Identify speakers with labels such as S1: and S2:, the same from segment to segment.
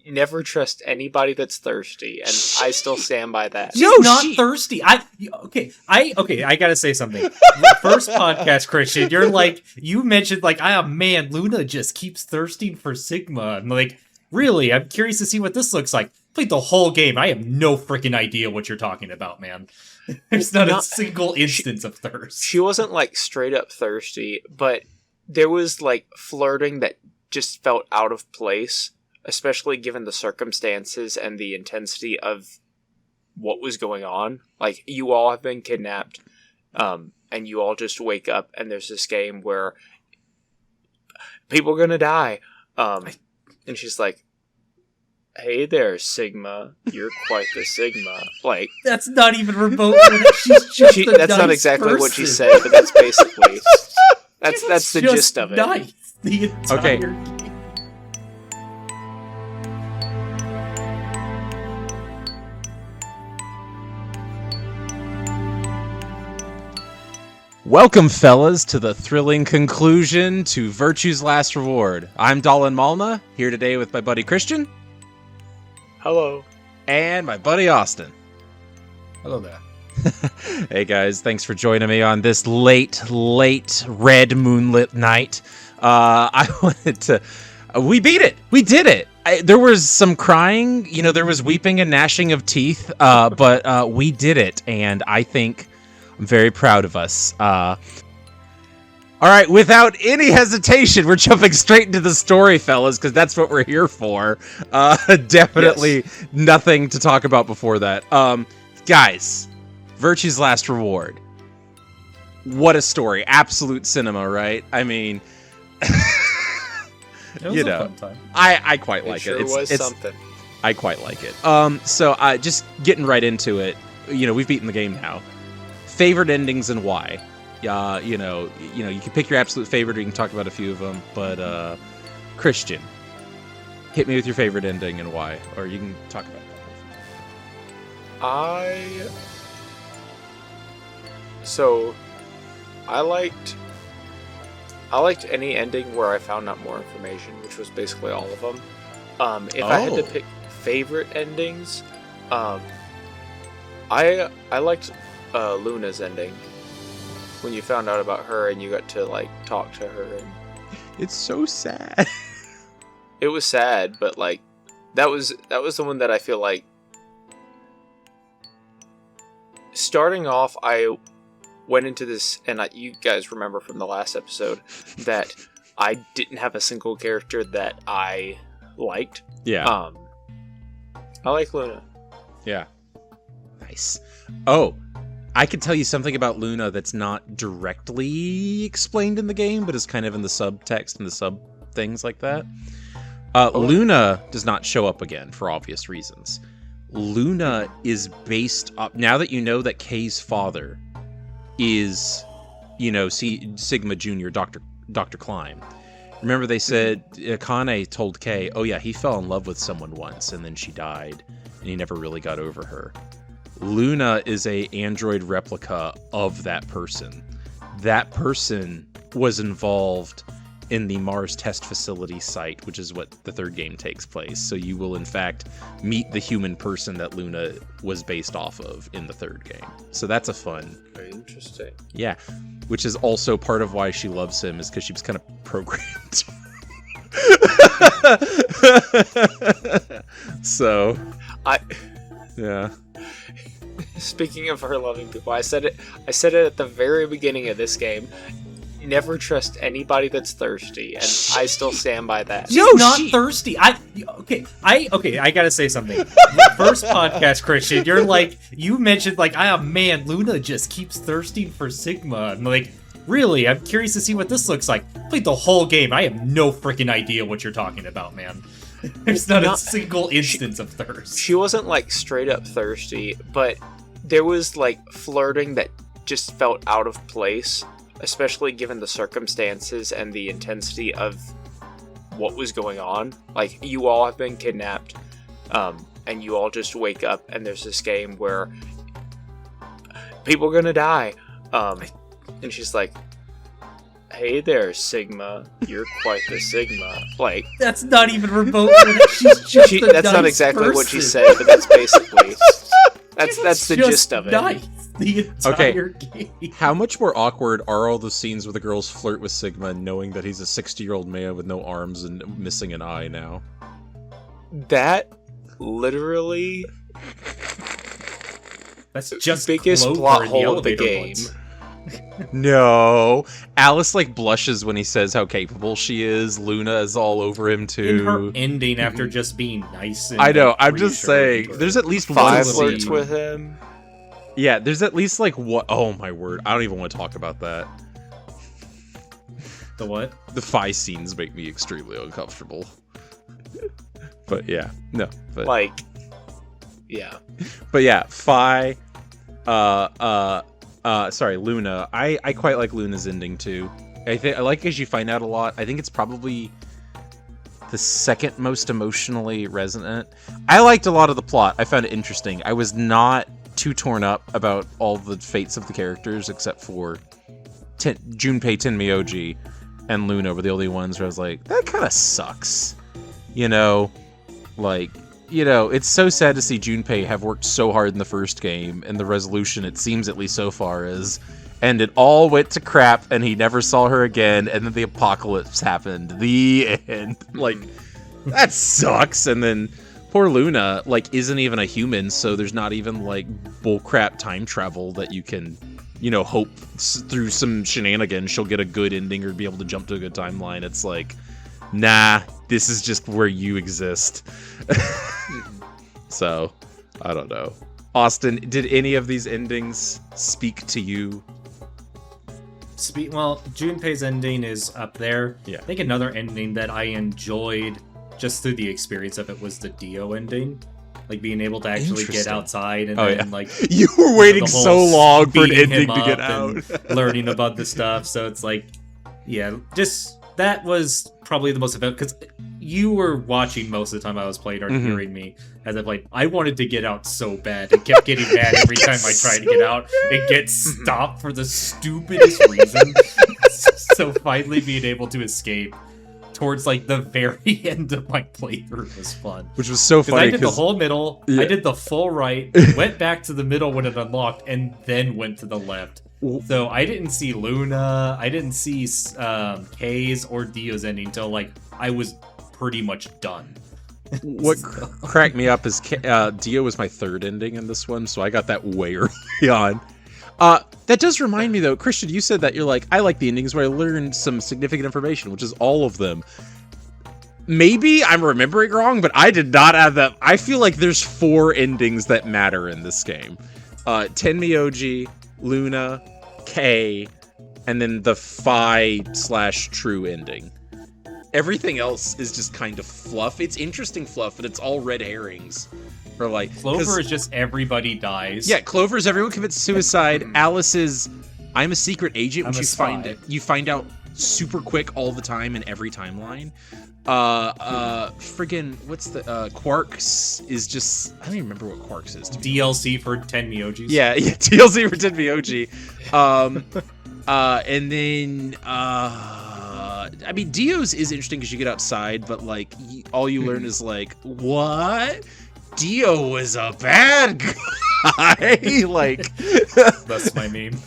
S1: never trust anybody that's thirsty, and I still stand by that.
S2: She's not thirsty. I gotta say something. First podcast, Christian, you mentioned man, Luna just keeps thirsting for Sigma. I'm like, really? I'm curious to see what this looks like. Played the whole game. I have no freaking idea what you're talking about, man. There's not a single instance of thirst.
S1: She wasn't straight up thirsty, but there was flirting that just felt out of place, especially given the circumstances and the intensity of what was going on. You all have been kidnapped, and you all just wake up, and there's this game where people are gonna die. And she's like, "Hey there, Sigma. You're quite the Sigma."
S2: That's not even remotely. She's just
S1: that's not exactly
S2: person.
S1: what she said, but that's basically that's the gist of it.
S2: Nice. The entire game.
S3: Welcome, fellas, to the thrilling conclusion to Virtue's Last Reward. I'm Dolan Malma, here today with my buddy Christian.
S1: Hello.
S3: And my buddy Austin.
S2: Hello there.
S3: Hey guys, thanks for joining me on this late red moonlit night. I wanted to... we beat it! We did it! There was some crying, there was weeping and gnashing of teeth, but we did it, and I think I'm very proud of us. All right, without any hesitation, we're jumping straight into the story, fellas, because that's what we're here for. Definitely nothing to talk about before that. Guys, Virtue's Last Reward. What a story. Absolute cinema, right? I mean...
S2: It was a fun time.
S3: I quite like
S1: it. It sure was something.
S3: I quite like it. So just getting right into it, we've beaten the game now. Favorite endings and why? You can pick your absolute favorite, or you can talk about a few of them. But Christian, hit me with your favorite ending and why, or you can talk about that.
S1: I liked any ending where I found out more information, which was basically all of them. If I had to pick favorite endings, I liked Luna's ending, when you found out about her and you got to talk to her. And
S3: it's so sad.
S1: It was sad, but that was the one that I feel like, starting off, I went into this, and you guys remember from the last episode that I didn't have a single character that I liked.
S3: Yeah.
S1: I like Luna.
S3: Yeah. Nice. Oh, I could tell you something about Luna that's not directly explained in the game, but is kind of in the subtext and the sub things like that. Luna does not show up again for obvious reasons. Luna is based up, now that you know that Kay's father is, Sigma Jr., Dr. Klein. Remember they said, Akane told Kay, oh yeah, he fell in love with someone once, and then she died, and he never really got over her. Luna is a android replica of that person. That person was involved in the Mars test facility site, which is what the third game takes place. So you will, in fact, meet the human person that Luna was based off of in the third game. So that's a fun...
S1: Very interesting.
S3: Yeah, which is also part of why she loves him, is because she was kind of programmed. So... Yeah.
S1: Speaking of her loving people, I said it at the very beginning of this game. Never trust anybody that's thirsty, and I still stand by that.
S2: She's not thirsty. I gotta say something. First podcast, Christian, you mentioned man, Luna just keeps thirsting for Sigma. I'm like, really? I'm curious to see what this looks like. Played the whole game. I have no freaking idea what you're talking about, man. There's not a single instance of thirst.
S1: She wasn't straight up thirsty, but there was flirting that just felt out of place, especially given the circumstances and the intensity of what was going on. You all have been kidnapped, and you all just wake up, and there's this game where people are gonna die. And she's like, Hey there, Sigma. You're quite the Sigma. Like,
S2: That's not even remotely. She's just
S1: that's not exactly what she said, but that's basically that's the gist of it.
S2: Nice the entire game.
S3: How much more awkward are all the scenes where the girls flirt with Sigma, knowing that he's a 60-year-old man with no arms and missing an eye now?
S1: That literally
S2: That's just
S1: biggest
S2: Clover
S1: plot
S2: in
S1: hole of the
S2: elevator
S1: game.
S2: once.
S3: No. Alice, like, blushes when he says how capable she is. Luna is all over him,
S2: In
S3: too.
S2: her ending after just being nice and
S3: I know, I'm
S2: reassuring,
S3: just saying.
S2: but-
S3: There's at least one
S1: Five
S2: Little
S1: flirts
S3: scene.
S1: with him.
S3: Yeah, there's at least, like, what? Oh, my word. I don't even want to talk about that.
S2: The what?
S3: The Phi scenes make me extremely uncomfortable. But, yeah. No. But,
S1: Like, yeah.
S3: but yeah, Phi... sorry, Luna. I quite like Luna's ending too. I like as you find out a lot. I think it's probably the second most emotionally resonant. I liked a lot of the plot. I found it interesting. I was not too torn up about all the fates of the characters except for Junpei Tenmyoji and Luna were the only ones where I was like, that kind of sucks. You know, like, you know, it's so sad to see Junpei have worked so hard in the first game, and the resolution, it seems at least so far, is, and it all went to crap, and he never saw her again, and then the apocalypse happened. The end. Like, that sucks. And then poor Luna, like, isn't even a human, so there's not even, like, bullcrap time travel that you can, you know, hope through some shenanigans she'll get a good ending or be able to jump to a good timeline. It's like, nah, this is just where you exist. So, I don't know. Austin, did any of these endings speak to you?
S2: Well, Junpei's ending is up there.
S3: Yeah.
S2: I think another ending that I enjoyed just through the experience of it was the Dio ending. Like being able to actually get
S3: Interesting.
S2: outside and
S3: Oh,
S2: then
S3: yeah.
S2: like
S3: You were waiting
S2: the whole
S3: so long for an
S2: beating him
S3: ending to get
S2: up
S3: out.
S2: and learning about the stuff. So it's like, yeah, just that was probably the most event because you were watching most of the time I was playing or hearing me as I played. I wanted to get out so bad and kept getting mad every time I tried to get out and get stopped for the stupidest reason. So finally being able to escape towards like the very end of my playthrough was fun.
S3: Which was so
S2: Because
S3: funny.
S2: I did the whole middle,
S3: Yeah.
S2: I did the full right, went back to the middle when it unlocked, and then went to the left. So I didn't see Luna, I didn't see Kay's or Dio's ending until like I was pretty much done.
S3: What cracked me up is Dio was my third ending in this one, so I got that way early on. That does remind me though, Christian, you said that you're like, I like the endings where I learned some significant information, which is all of them. Maybe I'm remembering wrong, but I did not have that. I feel like there's 4 endings that matter in this game. Tenmyoji, Luna, Kay, and then the Phi/True ending. Everything else is just kind of fluff. It's interesting fluff, but it's all red herrings. Or like
S2: Clover is just everybody dies.
S3: yeah, Clover's everyone commits suicide. Alice is I'm a secret agent,
S2: I'm
S3: which
S2: a spy.
S3: you find out super quick all the time in every timeline. Friggin' what's the Quarks is just I don't even remember what Quarks is.
S2: DLC for 10 Myojis.
S3: Yeah, TLC for Tenmyoji. And then I mean Dio's is interesting because you get outside, but like all you learn is like what? Dio was a bad guy. Like
S2: That's my meme.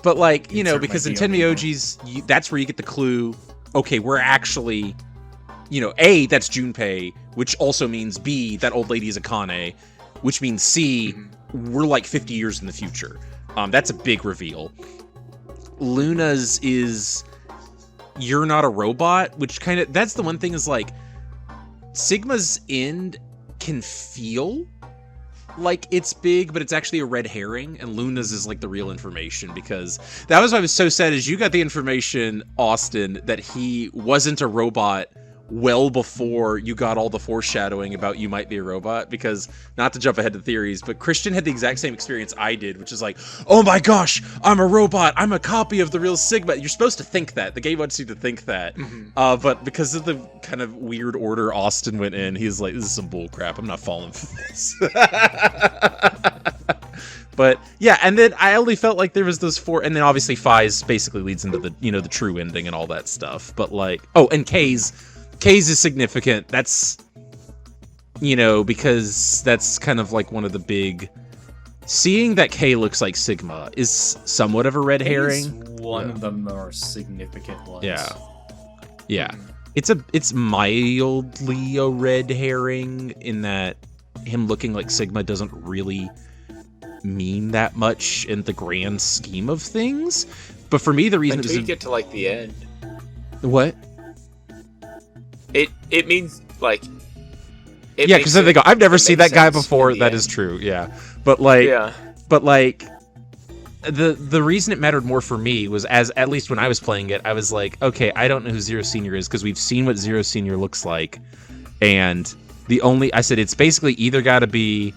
S3: but like, you know,
S2: Insert my
S3: because in
S2: Dio meme.
S3: Tenmyoji's that's where you get the clue, okay, we're actually, you know, A, that's Junpei, which also means B, that old lady is Akane, which means C, we're like 50 years in the future. That's a big reveal. Luna's is you're not a robot, which kind of that's the one thing is like Sigma's end can feel like it's big, but it's actually a red herring, and Luna's is like the real information, because that was why I was so sad is you got the information, Austin, that he wasn't a robot well before you got all the foreshadowing about you might be a robot, because not to jump ahead to theories, but Christian had the exact same experience I did, which is like, oh my gosh, I'm a robot, I'm a copy of the real Sigma. You're supposed to think that. The game wants you to think that. But because of the kind of weird order Austin went in, he's like, this is some bull crap. I'm not falling for this. But yeah, and then I only felt like there was those 4, and then obviously Phi's basically leads into the the true ending and all that stuff. But like, oh, and K's is significant. That's because that's kind of like one of the big. Seeing that K looks like Sigma is somewhat of a red herring.
S2: One of the more significant ones.
S3: Yeah. It's mildly a red herring in that him looking like Sigma doesn't really mean that much in the grand scheme of things. But for me, the reason
S1: until you get to like the end.
S3: What?
S1: It means like.
S3: Yeah, because then they go, I've never seen that guy before. That is true. Yeah, but like, the reason it mattered more for me was at least when I was playing it, I was like, okay, I don't know who Zero Senior is because we've seen what Zero Senior looks like, and I said it's basically either got to be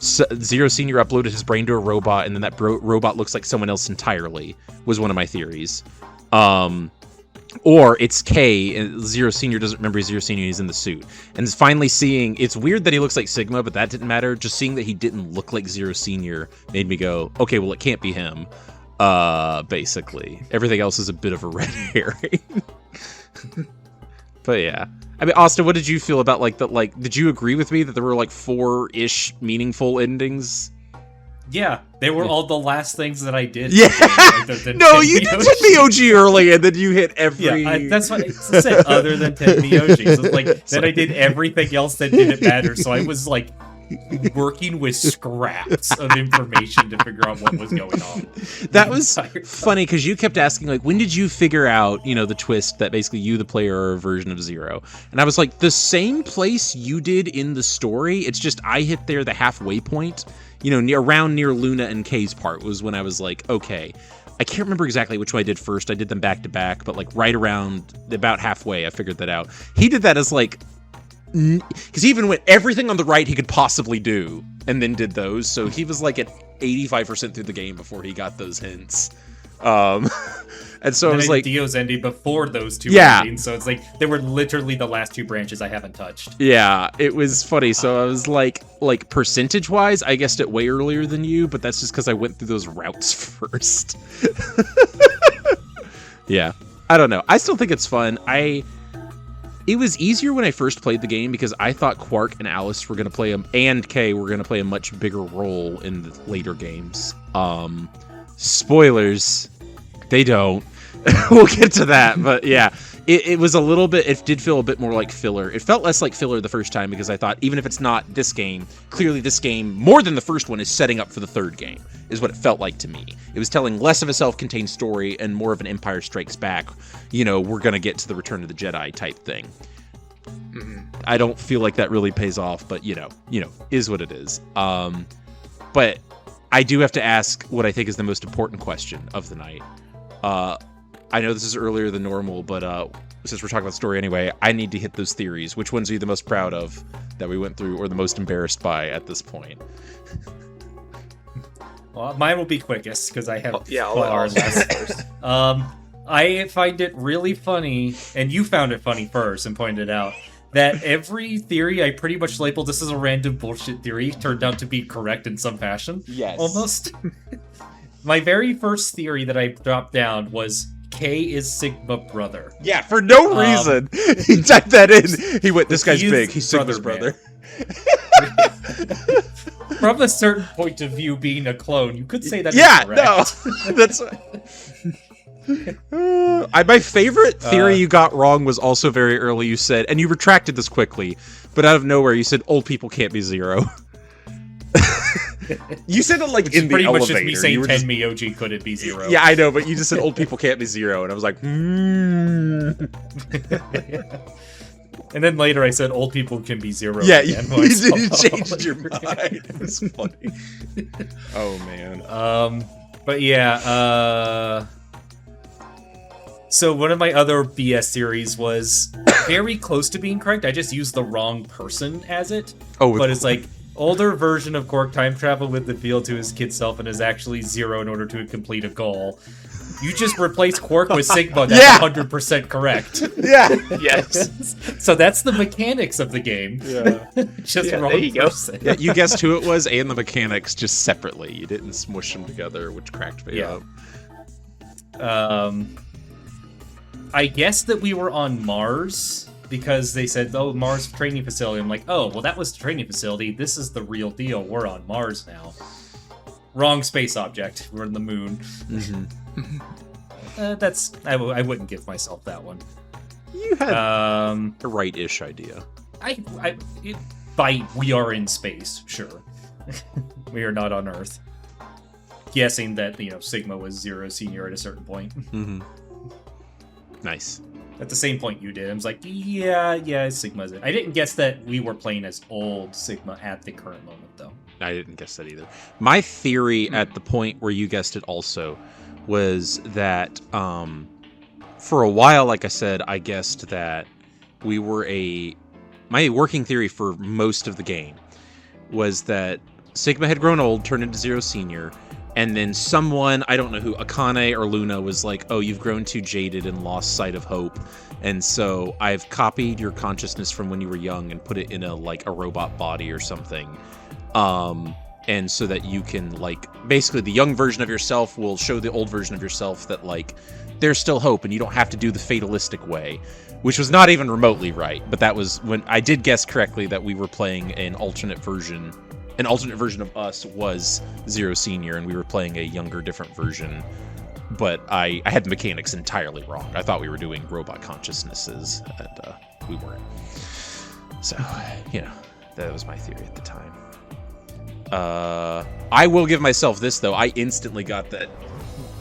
S3: Zero Senior uploaded his brain to a robot, and then that robot looks like someone else entirely. Was one of my theories. Or it's K, and Zero Senior doesn't remember Zero Senior, he's in the suit. And finally seeing, it's weird that he looks like Sigma, but that didn't matter. Just seeing that he didn't look like Zero Senior made me go, okay, well, it can't be him. Basically. Everything else is a bit of a red herring. But yeah. I mean, Austin, what did you feel about, did you agree with me that there were, 4-ish meaningful endings?
S2: Yeah, they were all the last things that I did.
S3: Yeah, no, you did Tenmyoji early, and then you hit every.
S2: Yeah, that's what I said. Other than Tenmyoji, so it's then I did everything else that didn't matter. So I was working with scraps of information to figure out what was going on.
S3: That was funny because you kept asking when did you figure out the twist that basically you, the player, are a version of Zero, and I was like, the same place you did in the story. It's just I hit there the halfway point. Around near Luna and K's part was when I was like, okay, I can't remember exactly which one I did first. I did them back to back, but right around about halfway, I figured that out. He did that as because he even went everything on the right he could possibly do, and then did those. So he was at 85% through the game before he got those hints. And so it was
S2: Dio's ending before those two endings, so it's they were literally the last 2 branches I haven't touched.
S3: Yeah, it was funny. So I was like percentage-wise, I guessed it way earlier than you, but that's just because I went through those routes first. Yeah, I don't know. I still think it's fun. It was easier when I first played the game because I thought Quark and Alice were going to play and Kay were going to play a much bigger role in the later games. Spoilers, they don't. We'll get to that, but yeah, it was a little bit, it did feel a bit more like filler. It felt less like filler the first time because I thought, even if it's not this game, clearly this game, more than the first one, is setting up for the third game, is what it felt like to me. It was telling less of a self-contained story and more of an Empire Strikes Back, we're gonna get to the Return of the Jedi type thing. I don't feel like that really pays off, but is what it is. But I do have to ask what I think is the most important question of the night. I know this is earlier than normal, but since we're talking about story anyway, I need to hit those theories. Which ones are you the most proud of that we went through, or the most embarrassed by at this point?
S2: Well, mine will be quickest because I have
S1: far less first.
S2: I find it really funny, and you found it funny first and pointed out that every theory I pretty much labeled this as a random bullshit theory turned out to be correct in some fashion.
S3: Yes.
S2: Almost. My very first theory that I dropped down was K is Sigma brother.
S3: Yeah, for no reason. He typed that in. He went, this guy's big. He's Sigma's brother.
S2: From a certain point of view, being a clone, you could say that.
S3: Yeah,
S2: is correct.
S3: No, that's. My favorite theory you got wrong was also very early. You said, and you retracted this quickly, but out of nowhere, you said old people can't be Zero. You said it
S2: Which
S3: in the
S2: pretty
S3: elevator.
S2: Much just me saying Tenmyoji couldn't be Zero.
S3: Yeah, I know, but you just said old people can't be Zero, and I was like,
S2: And then later I said old people can be Zero.
S3: Yeah, you changed your mind. It was funny. Oh man.
S2: But yeah. So one of my other BS theories was very close to being correct. I just used the wrong person as it. But it's older version of Quark time travel with the field to his kid self and is actually Zero in order to complete a goal. You just replace Quark with Sigma. That's 100% correct.
S3: Yeah.
S1: Yes.
S2: So that's the mechanics of the game.
S3: Yeah.
S2: Just
S1: Yeah,
S2: wrong
S1: there you go.
S2: person.
S3: Yeah, you guessed who it was and the mechanics just separately. You didn't smush them together, which cracked me up.
S2: I guessed that we were on Mars because they said, "Oh, Mars training facility." I'm like, "Oh, well, that was the training facility. This is the real deal. We're on Mars now." Wrong space object. We're in the moon.
S3: Mm-hmm.
S2: I wouldn't give myself that one.
S3: You had a right-ish idea.
S2: We are in space, sure. We are not on Earth. Guessing that, Sigma was Zero Senior at a certain point.
S3: Mm-hmm. Nice.
S2: At the same point you did. I was like, yeah, Sigma's it. I didn't guess that we were playing as old Sigma at the current moment, though.
S3: I didn't guess that either. My theory at the point where you guessed it also was that for a while, like I said, I guessed that we were my working theory for most of the game was that Sigma had grown old, turned into Zero Senior, and then someone, I don't know who, Akane or Luna, was like, "Oh, you've grown too jaded and lost sight of hope, and so I've copied your consciousness from when you were young and put it in a robot body or something." And so that you can, basically the young version of yourself will show the old version of yourself that, there's still hope and you don't have to do the fatalistic way, which was not even remotely right. But that was when I did guess correctly that we were playing an alternate version. An alternate version of us was Zero Senior, and we were playing a younger, different version. But I had the mechanics entirely wrong. I thought we were doing robot consciousnesses, and we weren't. So, that was my theory at the time. I will give myself this, though. I instantly got that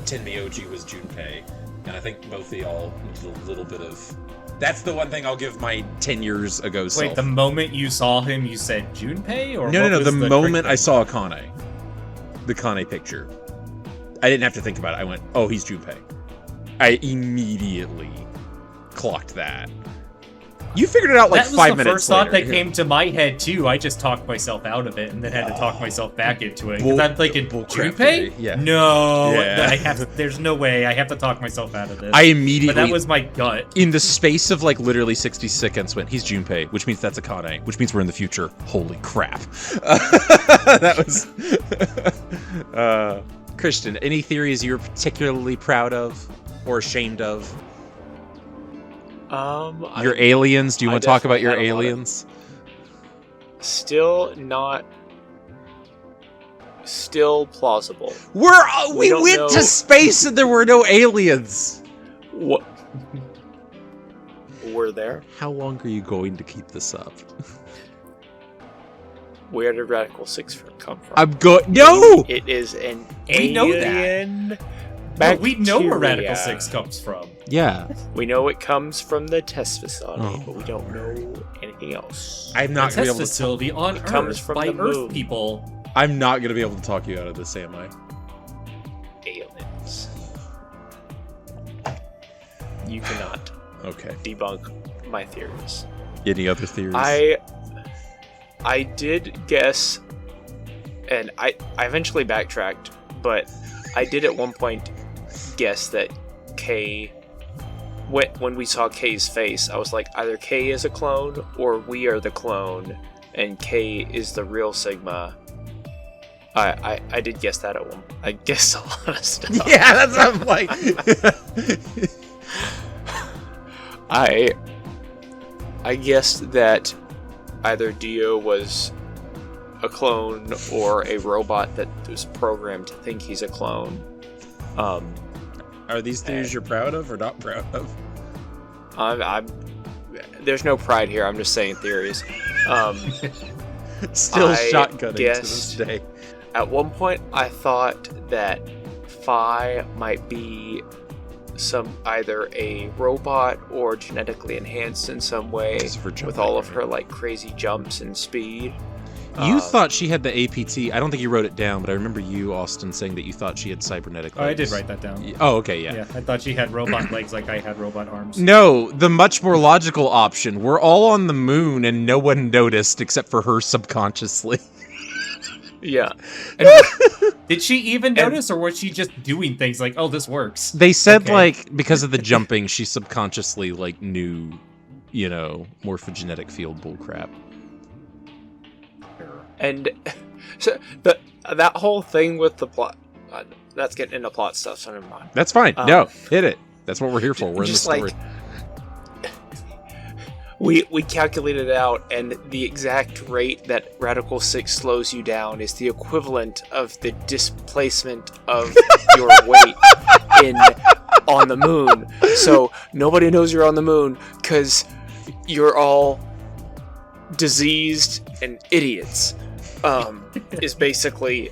S3: Tenmyoji was Junpei, and I think both of y'all did a little bit of... That's the one thing I'll give my 10 years ago self.
S2: Wait, the moment you saw him, you said Junpei? Or
S3: No. The moment I saw Akane. The Kane picture. I didn't have to think about it. I went, "Oh, he's Junpei." I immediately clocked that. You figured it out 5 minutes later.
S2: That was the first thought that came to my head, too. I just talked myself out of it and then had to talk myself back into it. Because I'm thinking, Junpei?
S3: Yeah.
S2: No.
S3: Yeah.
S2: There's no way. I have to talk myself out of this.
S3: I immediately...
S2: But that was my gut.
S3: In the space of, literally 60 seconds, went, "He's Junpei," which means that's Akane, which means we're in the future. Holy crap. That was... Christian, any theories you're particularly proud of or ashamed of? Your aliens? Do you want to talk about your aliens?
S1: Still plausible.
S3: We went to space and there were no aliens.
S1: What? We're there.
S3: How long are you going to keep this up?
S1: Where did Radical 6 come from?
S3: No!
S1: It is an
S2: We know that.
S1: alien.
S2: No, we know where
S1: bacteria.
S2: Radical 6 comes from.
S3: Yeah.
S1: We know it comes from the test facility,
S3: Oh.
S1: but we don't know anything else.
S3: I'm not
S2: The
S3: going to
S2: test
S3: be able to...
S2: facility on Earth
S1: comes from
S2: by
S1: the moon.
S2: Earth people.
S3: I'm not going to be able to talk you out of this, am I?
S1: Aliens. You cannot
S3: Okay.
S1: debunk my theories.
S3: Any other theories?
S1: I did guess, and I eventually backtracked, but I did at one point guess that K, when we saw K's face, I was like, either K is a clone or we are the clone, and K is the real Sigma. I did guess that at one. I guessed a lot of stuff.
S3: Yeah, that's what I'm like.
S1: I guessed that either Dio was a clone or a robot that was programmed to think he's a clone.
S3: Are these theories you're proud of or not proud of?
S1: There's no pride here. I'm just saying theories.
S3: Still
S1: I
S3: shotgunning to this
S1: guessed-
S3: day.
S1: At one point, I thought that Phi might be either a robot or genetically enhanced in some way,
S3: Just for jumping,
S1: with all of
S3: right?
S1: her crazy jumps and speed.
S3: You thought she had the APT. I don't think you wrote it down, but I remember you, Austin, saying that you thought she had cybernetic legs.
S2: Oh, I did write that down.
S3: Oh, okay, yeah.
S2: Yeah, I thought she had robot legs like I had robot arms.
S3: No, the much more logical option. We're all on the moon and no one noticed except for her subconsciously.
S1: Yeah.
S2: And did she even notice, or was she just doing things like, "Oh, this works"?
S3: They said
S2: Okay.
S3: like because of the jumping, she subconsciously like knew, morphogenetic field bullcrap.
S1: And so that whole thing with the plot, that's getting into plot stuff, so never mind.
S3: That's fine. No, hit it. That's what we're here for. We're in the
S1: Just
S3: story.
S1: We calculated it out, and the exact rate that Radical 6 slows you down is the equivalent of the displacement of your weight on the moon. So nobody knows you're on the moon because you're all diseased and idiots. Is basically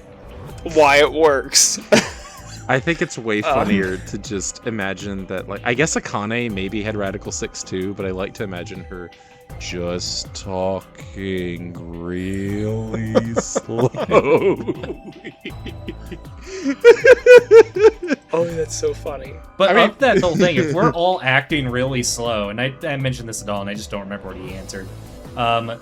S1: why it works.
S3: I think it's way funnier to just imagine that, like, I guess Akane maybe had Radical 6 too, but I like to imagine her just talking really slowly.
S1: Oh, that's so funny.
S2: But of that whole thing, if we're all acting really slow, and I mentioned this at all, and I just don't remember what he answered.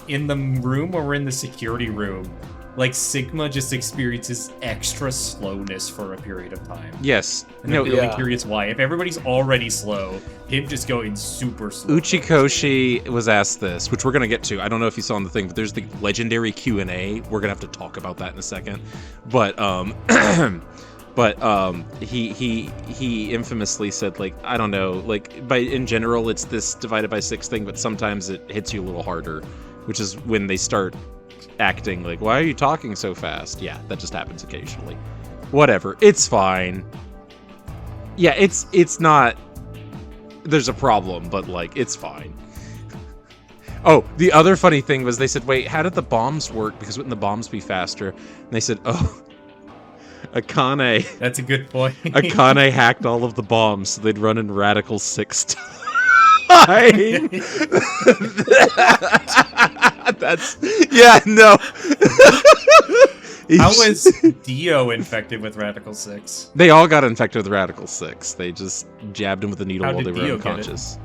S2: In the room where we're in the security room, like Sigma just experiences extra slowness for a period of time.
S3: Yes.
S2: And I'm really curious why. If everybody's already slow, him just going super slow.
S3: Uchikoshi was asked this, which we're gonna get to. I don't know if you saw on the thing, but there's the legendary Q&A. We're gonna have to talk about that in a second. But he infamously said, like, I don't know, like, in general it's this divided by 6 thing, but sometimes it hits you a little harder, which is when they start acting like, why are you talking so fast? Yeah, that just happens occasionally. Whatever, it's fine. Yeah, it's not, there's a problem, but like, it's fine. Oh, the other funny thing was they said, wait, how did the bombs work? Because wouldn't the bombs be faster? And they said, oh, Akane.
S2: That's a good point.
S3: Akane hacked all of the bombs, so they'd run in Radical 6 time. That's, yeah, no.
S2: How was Dio infected with Radical 6?
S3: They all got infected with Radical 6. They just jabbed him with a needle
S2: How
S3: while
S2: did
S3: they were
S2: Dio
S3: unconscious.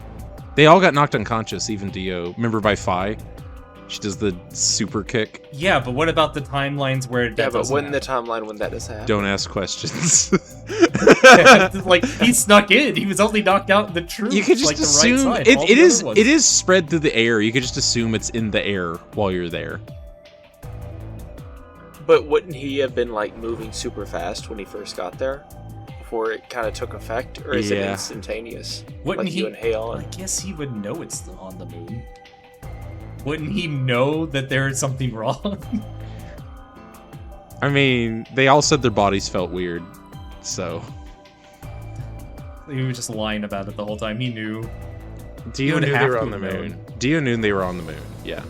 S3: They all got knocked unconscious, even Dio. Remember by Fi? She does the super kick.
S2: Yeah, but what about the timelines where that
S1: but
S2: doesn't
S1: when
S2: happen?
S1: the timeline when that does happen?
S3: Don't ask questions.
S2: Like, he snuck in. He was only knocked out in the truth.
S3: You could just
S2: like,
S3: assume
S2: the right side.
S3: it is spread through the air. You could just assume it's in the air while you're there.
S1: But wouldn't he have been like moving super fast when he first got there, before it kind of took effect, or is it instantaneous?
S2: Wouldn't
S1: like
S2: he?
S1: you inhale
S2: I
S1: and...
S2: guess he would know it's on the moon. Wouldn't he know that there is something wrong?
S3: I mean, they all said their bodies felt weird, so.
S2: He was just lying about it the whole time. He knew.
S3: Dio
S2: would
S3: knew they
S2: have
S3: were
S2: to
S3: on the
S2: have
S3: moon.
S2: known.
S3: Dio knew they were on the moon. Yeah.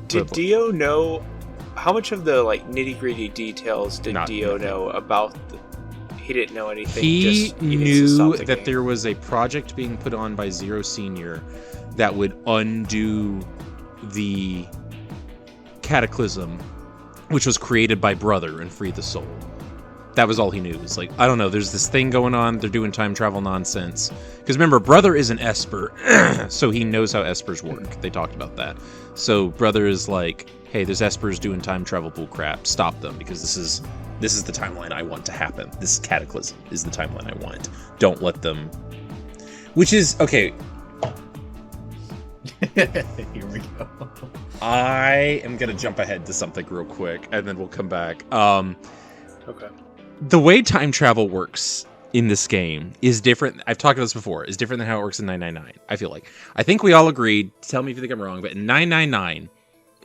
S1: Did Dio know how much of the like nitty-gritty details did
S3: Not
S1: Dio
S3: nothing.
S1: know about he didn't know anything.
S3: He
S1: needs to
S3: knew
S1: stop the
S3: that
S1: game.
S3: there was a project being put on by Zero Senior that would undo the cataclysm, which was created by Brother, and free the soul. That was all he knew. It was like, I don't know, there's this thing going on, they're doing time travel nonsense. Because remember, Brother is an Esper, so he knows how Espers work. They talked about that. So Brother is like, hey, there's Espers doing time travel bullcrap, stop them, because this is the timeline I want to happen. This cataclysm is the timeline I want. Don't let them... Which is, okay,
S2: Here we go.
S3: I am going to jump ahead to something real quick, and then we'll come back.
S1: Okay.
S3: The way time travel works in this game is different. I've talked about this before. Is different than how it works in 999. I feel like. I think we all agreed. Tell me if you think I'm wrong, but in 999,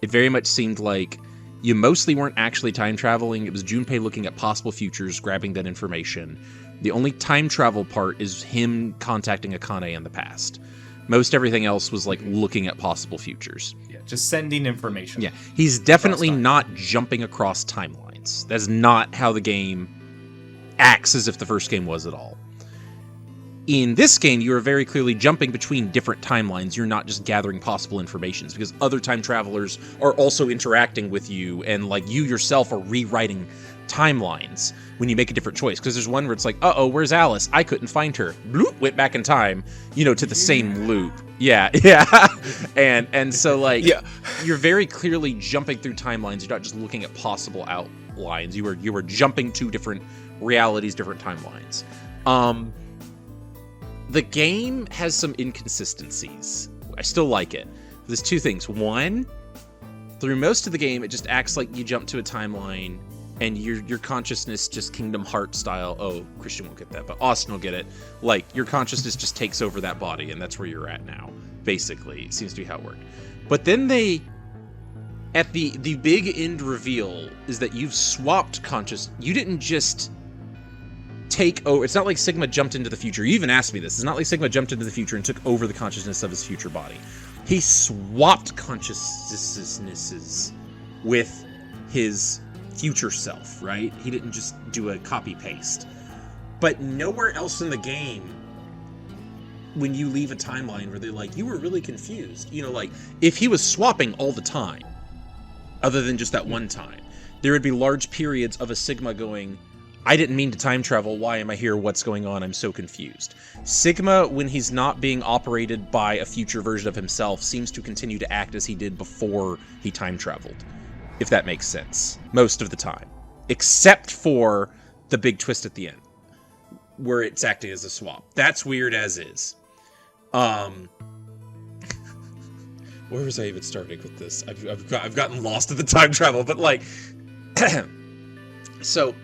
S3: it very much seemed like you mostly weren't actually time traveling. It was Junpei looking at possible futures, grabbing that information. The only time travel part is him contacting Akane in the past. Most everything else was like looking at possible futures.
S2: Yeah, just sending information.
S3: Yeah, he's definitely
S2: Across time.
S3: not jumping across timelines. That's not how the game acts as if the first game was at all. In this game, you are very clearly jumping between different timelines. You're not just gathering possible informations, because other time travelers are also interacting with you, and like you yourself are rewriting timelines when you make a different choice. Because there's one where it's like, uh-oh, where's Alice? I couldn't find her. Bloop, went back in time, to the same loop. Yeah. and so, like, you're very clearly jumping through timelines. You're not just looking at possible outlines. You were jumping to different realities, different timelines. The game has some inconsistencies. I still like it. There's two things. One, through most of the game, it just acts like you jump to a timeline and your consciousness just Kingdom Hearts style. Oh, Christian won't get that, but Austin will get it. Like, your consciousness just takes over that body, and that's where you're at now. Basically, it seems to be how it worked. But then at the big end reveal is that you've swapped You didn't just take over. It's not like Sigma jumped into the future. You even asked me this. It's not like Sigma jumped into the future and took over the consciousness of his future body. He swapped consciousnesses with his future self, right? He didn't just do a copy paste. But nowhere else in the game, when you leave a timeline where they're like, you were really confused. Like, if he was swapping all the time, other than just that one time, there would be large periods of a Sigma going, I didn't mean to time travel. Why am I here? What's going on? I'm so confused. Sigma, when he's not being operated by a future version of himself, seems to continue to act as he did before he time traveled, if that makes sense, most of the time. Except for the big twist at the end, where it's acting as a swap. That's weird as is. Where was I even starting with this? I've gotten lost in the time travel, but like... So...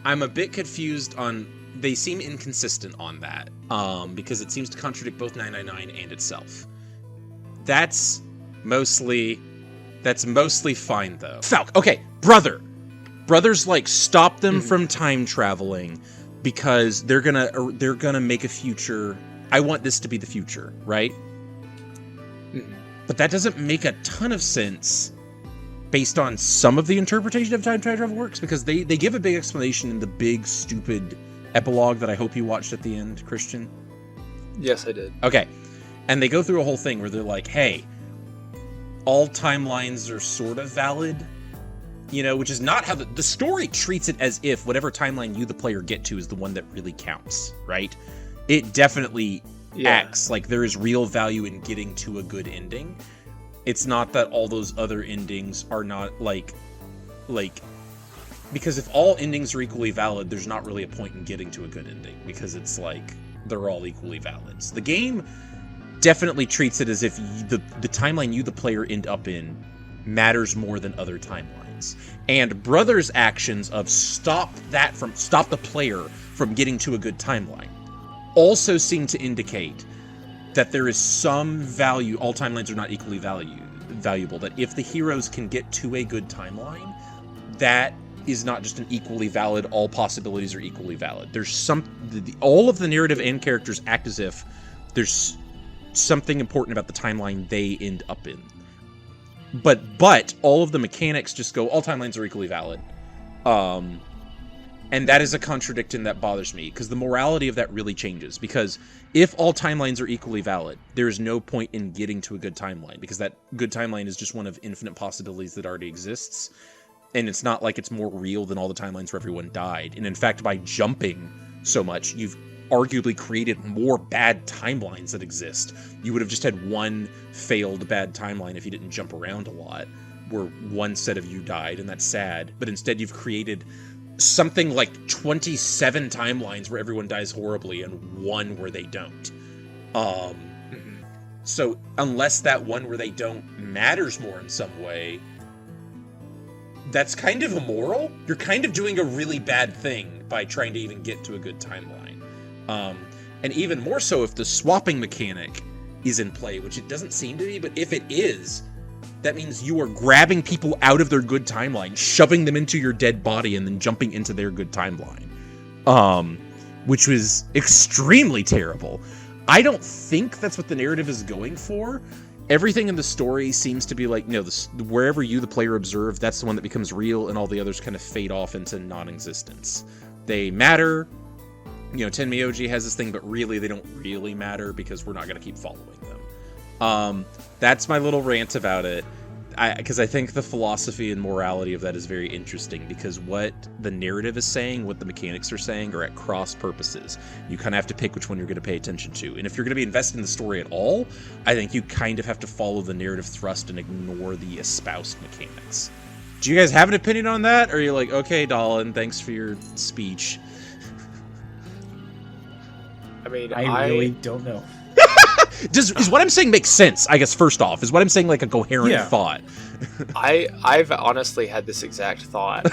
S3: I'm a bit confused on... They seem inconsistent on that, because it seems to contradict both 999 and itself. That's mostly fine, though. Falk, okay, Brothers, like, stop them from time traveling, because they're gonna make a future... I want this to be the future, right? But that doesn't make a ton of sense based on some of the interpretation of time travel works, because they give a big explanation in the big, stupid epilogue that I hope you watched at the end, Christian.
S1: Yes, I did.
S3: Okay. And they go through a whole thing where they're like, hey, all timelines are sort of valid, which is not how the story treats it, as if whatever timeline you, the player, get to is the one that really counts, right? It definitely acts like there is real value in getting to a good ending. It's not that all those other endings are not like, because if all endings are equally valid, there's not really a point in getting to a good ending, because it's like, they're all equally valid. So the game definitely treats it as if the timeline you, the player, end up in matters more than other timelines. And Brothers' actions of stop the player from getting to a good timeline also seem to indicate that there is some value. All timelines are not equally valuable. That if the heroes can get to a good timeline, that is not just an equally valid, all possibilities are equally valid. There's all of the narrative and characters act as if there's something important about the timeline they end up in. But all of the mechanics just go, all timelines are equally valid. And that is a contradiction that bothers me, because the morality of that really changes. Because if all timelines are equally valid, there is no point in getting to a good timeline, because that good timeline is just one of infinite possibilities that already exists. And it's not like it's more real than all the timelines where everyone died. And in fact, by jumping so much, you've arguably created more bad timelines that exist. You would have just had one failed bad timeline if you didn't jump around a lot, where one set of you died, and that's sad. But instead, you've created something like 27 timelines where everyone dies horribly and one where they don't. So unless that one where they don't matters more in some way, that's kind of immoral. You're kind of doing a really bad thing by trying to even get to a good timeline. And even more so if the swapping mechanic is in play, which it doesn't seem to be, but if it is, that means you are grabbing people out of their good timeline, shoving them into your dead body, and then jumping into their good timeline. Which was extremely terrible. I don't think that's what the narrative is going for. Everything in the story seems to be like, wherever you, the player, observe, that's the one that becomes real, and all the others kind of fade off into non-existence. They matter. Tenmyoji has this thing, but really they don't really matter because we're not going to keep following them. That's my little rant about it. because I think the philosophy and morality of that is very interesting, because what the narrative is saying, what the mechanics are saying, are at cross purposes. You kind of have to pick which one you're going to pay attention to. And if you're going to be invested in the story at all, I think you kind of have to follow the narrative thrust and ignore the espoused mechanics. Do you guys have an opinion on that? Or are you like, okay, Dolan, thanks for your speech?
S1: I mean,
S2: I really don't know.
S3: Is what I'm saying make sense? I guess first off, is what I'm saying like a coherent thought?
S1: I've honestly had this exact thought,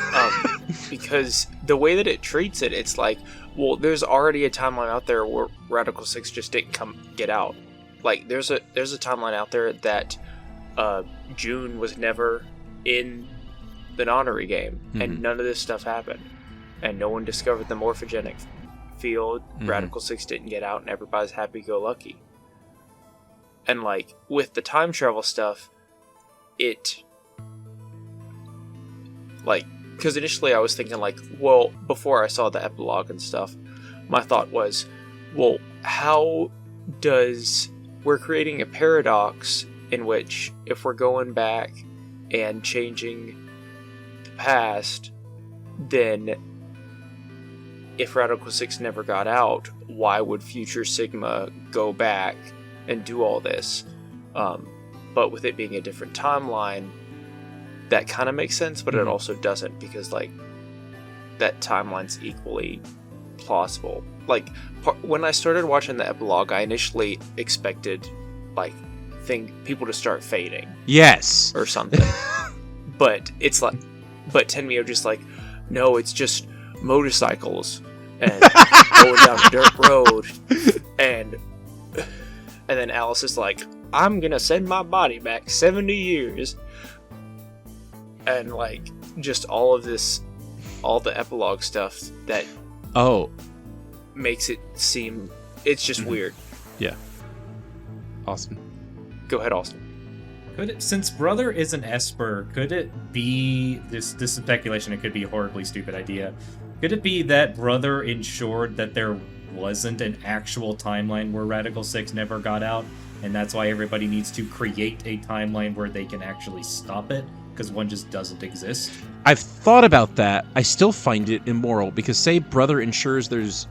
S1: because the way that it treats it, it's like, well, there's already a timeline out there where Radical 6 just didn't get out. Like, there's a timeline out there that June was never in the Nonary game, and none of this stuff happened, and no one discovered the morphogenic field. Radical 6 didn't get out, and everybody's happy-go-lucky. And, like, with the time travel stuff, it... Like, because initially I was thinking, like, well, before I saw the epilogue and stuff, my thought was, well, how does... We're creating a paradox in which, if we're going back and changing the past, then if Radical 6 never got out, why would Future Sigma go back and do all this? But with it being a different timeline, that kind of makes sense, but it also doesn't, because, like, that timeline's equally plausible. Like, when I started watching the epilogue, I initially expected, like, people to start fading.
S3: Yes.
S1: Or something. But it's like, but Tenmyo just like, no, it's just motorcycles and going down a dirt road, and then Alice is like, I'm gonna send my body back 70 years, and like, just all of this, all the epilogue stuff that makes it seem, it's just weird.
S3: Yeah. Austin.
S1: Go ahead, Austin.
S2: Since Brother is an Esper, could it be, this is speculation, it could be a horribly stupid idea, could it be that Brother ensured that there wasn't an actual timeline where Radical 6 never got out, and that's why everybody needs to create a timeline where they can actually stop it, because one just doesn't exist?
S3: I've thought about that. I still find it immoral, because say Brother ensures there's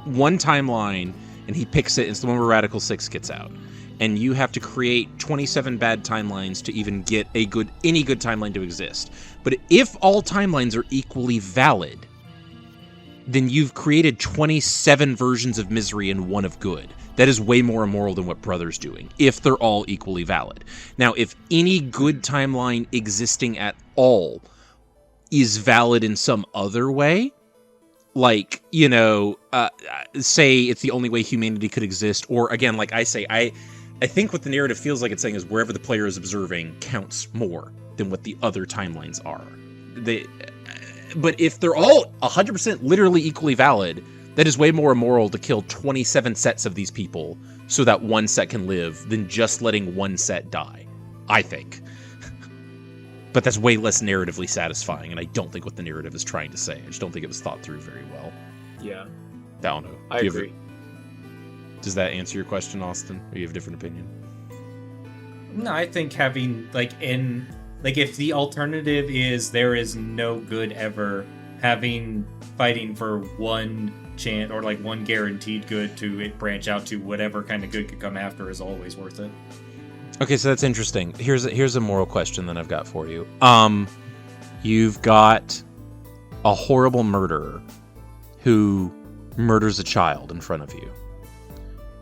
S3: one timeline, and he picks it, it's the one where Radical 6 gets out. And you have to create 27 bad timelines to even get any good timeline to exist. But if all timelines are equally valid, then you've created 27 versions of misery and one of good. That is way more immoral than what Brother's doing, if they're all equally valid. Now, if any good timeline existing at all is valid in some other way, like, you know, say it's the only way humanity could exist, or again, like I say, I think what the narrative feels like it's saying is wherever the player is observing counts more than what the other timelines are. But if they're all 100% literally equally valid, that is way more immoral to kill 27 sets of these people so that one set can live than just letting one set die, I think. But that's way less narratively satisfying, and I don't think what the narrative is trying to say. I just don't think it was thought through very well.
S1: Yeah.
S3: I don't know.
S1: I agree.
S3: Does that answer your question, Austin? Or you have a different opinion?
S2: No, I think having, if the alternative is there is no good ever, fighting for one chance, or one guaranteed good to branch out to whatever kind of good could come after, is always worth it.
S3: Okay, so that's interesting. Here's a moral question that I've got for you. You've got a horrible murderer who murders a child in front of you,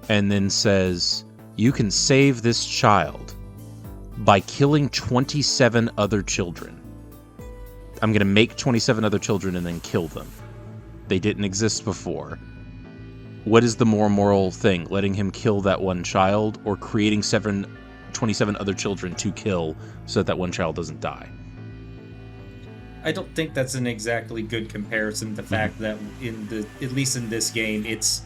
S3: and then says, you can save this child by killing 27 other children. I'm going to make 27 other children and then kill them. They didn't exist before. What is the more moral thing? Letting him kill that one child, or creating 27 other children to kill so that one child doesn't die?
S2: I don't think that's an exactly good comparison. The fact that at least in this game, it's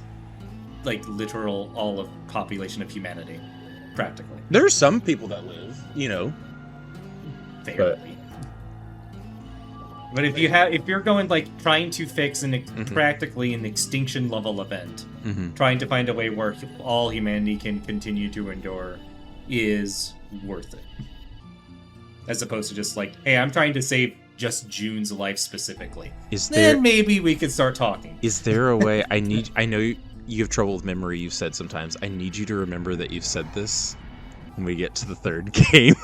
S2: literal all of population of humanity, practically.
S3: There are some people that live,
S2: Fairly. But if you're going trying to fix practically an extinction level event, trying to find a way where all humanity can continue to endure is worth it. as opposed to just like, hey, I'm trying to save just June's life specifically.
S3: Then
S2: maybe we could start talking.
S3: Is there a way? I know you have trouble with memory. You've said sometimes. I need you to remember that you've said this when we get to the third game.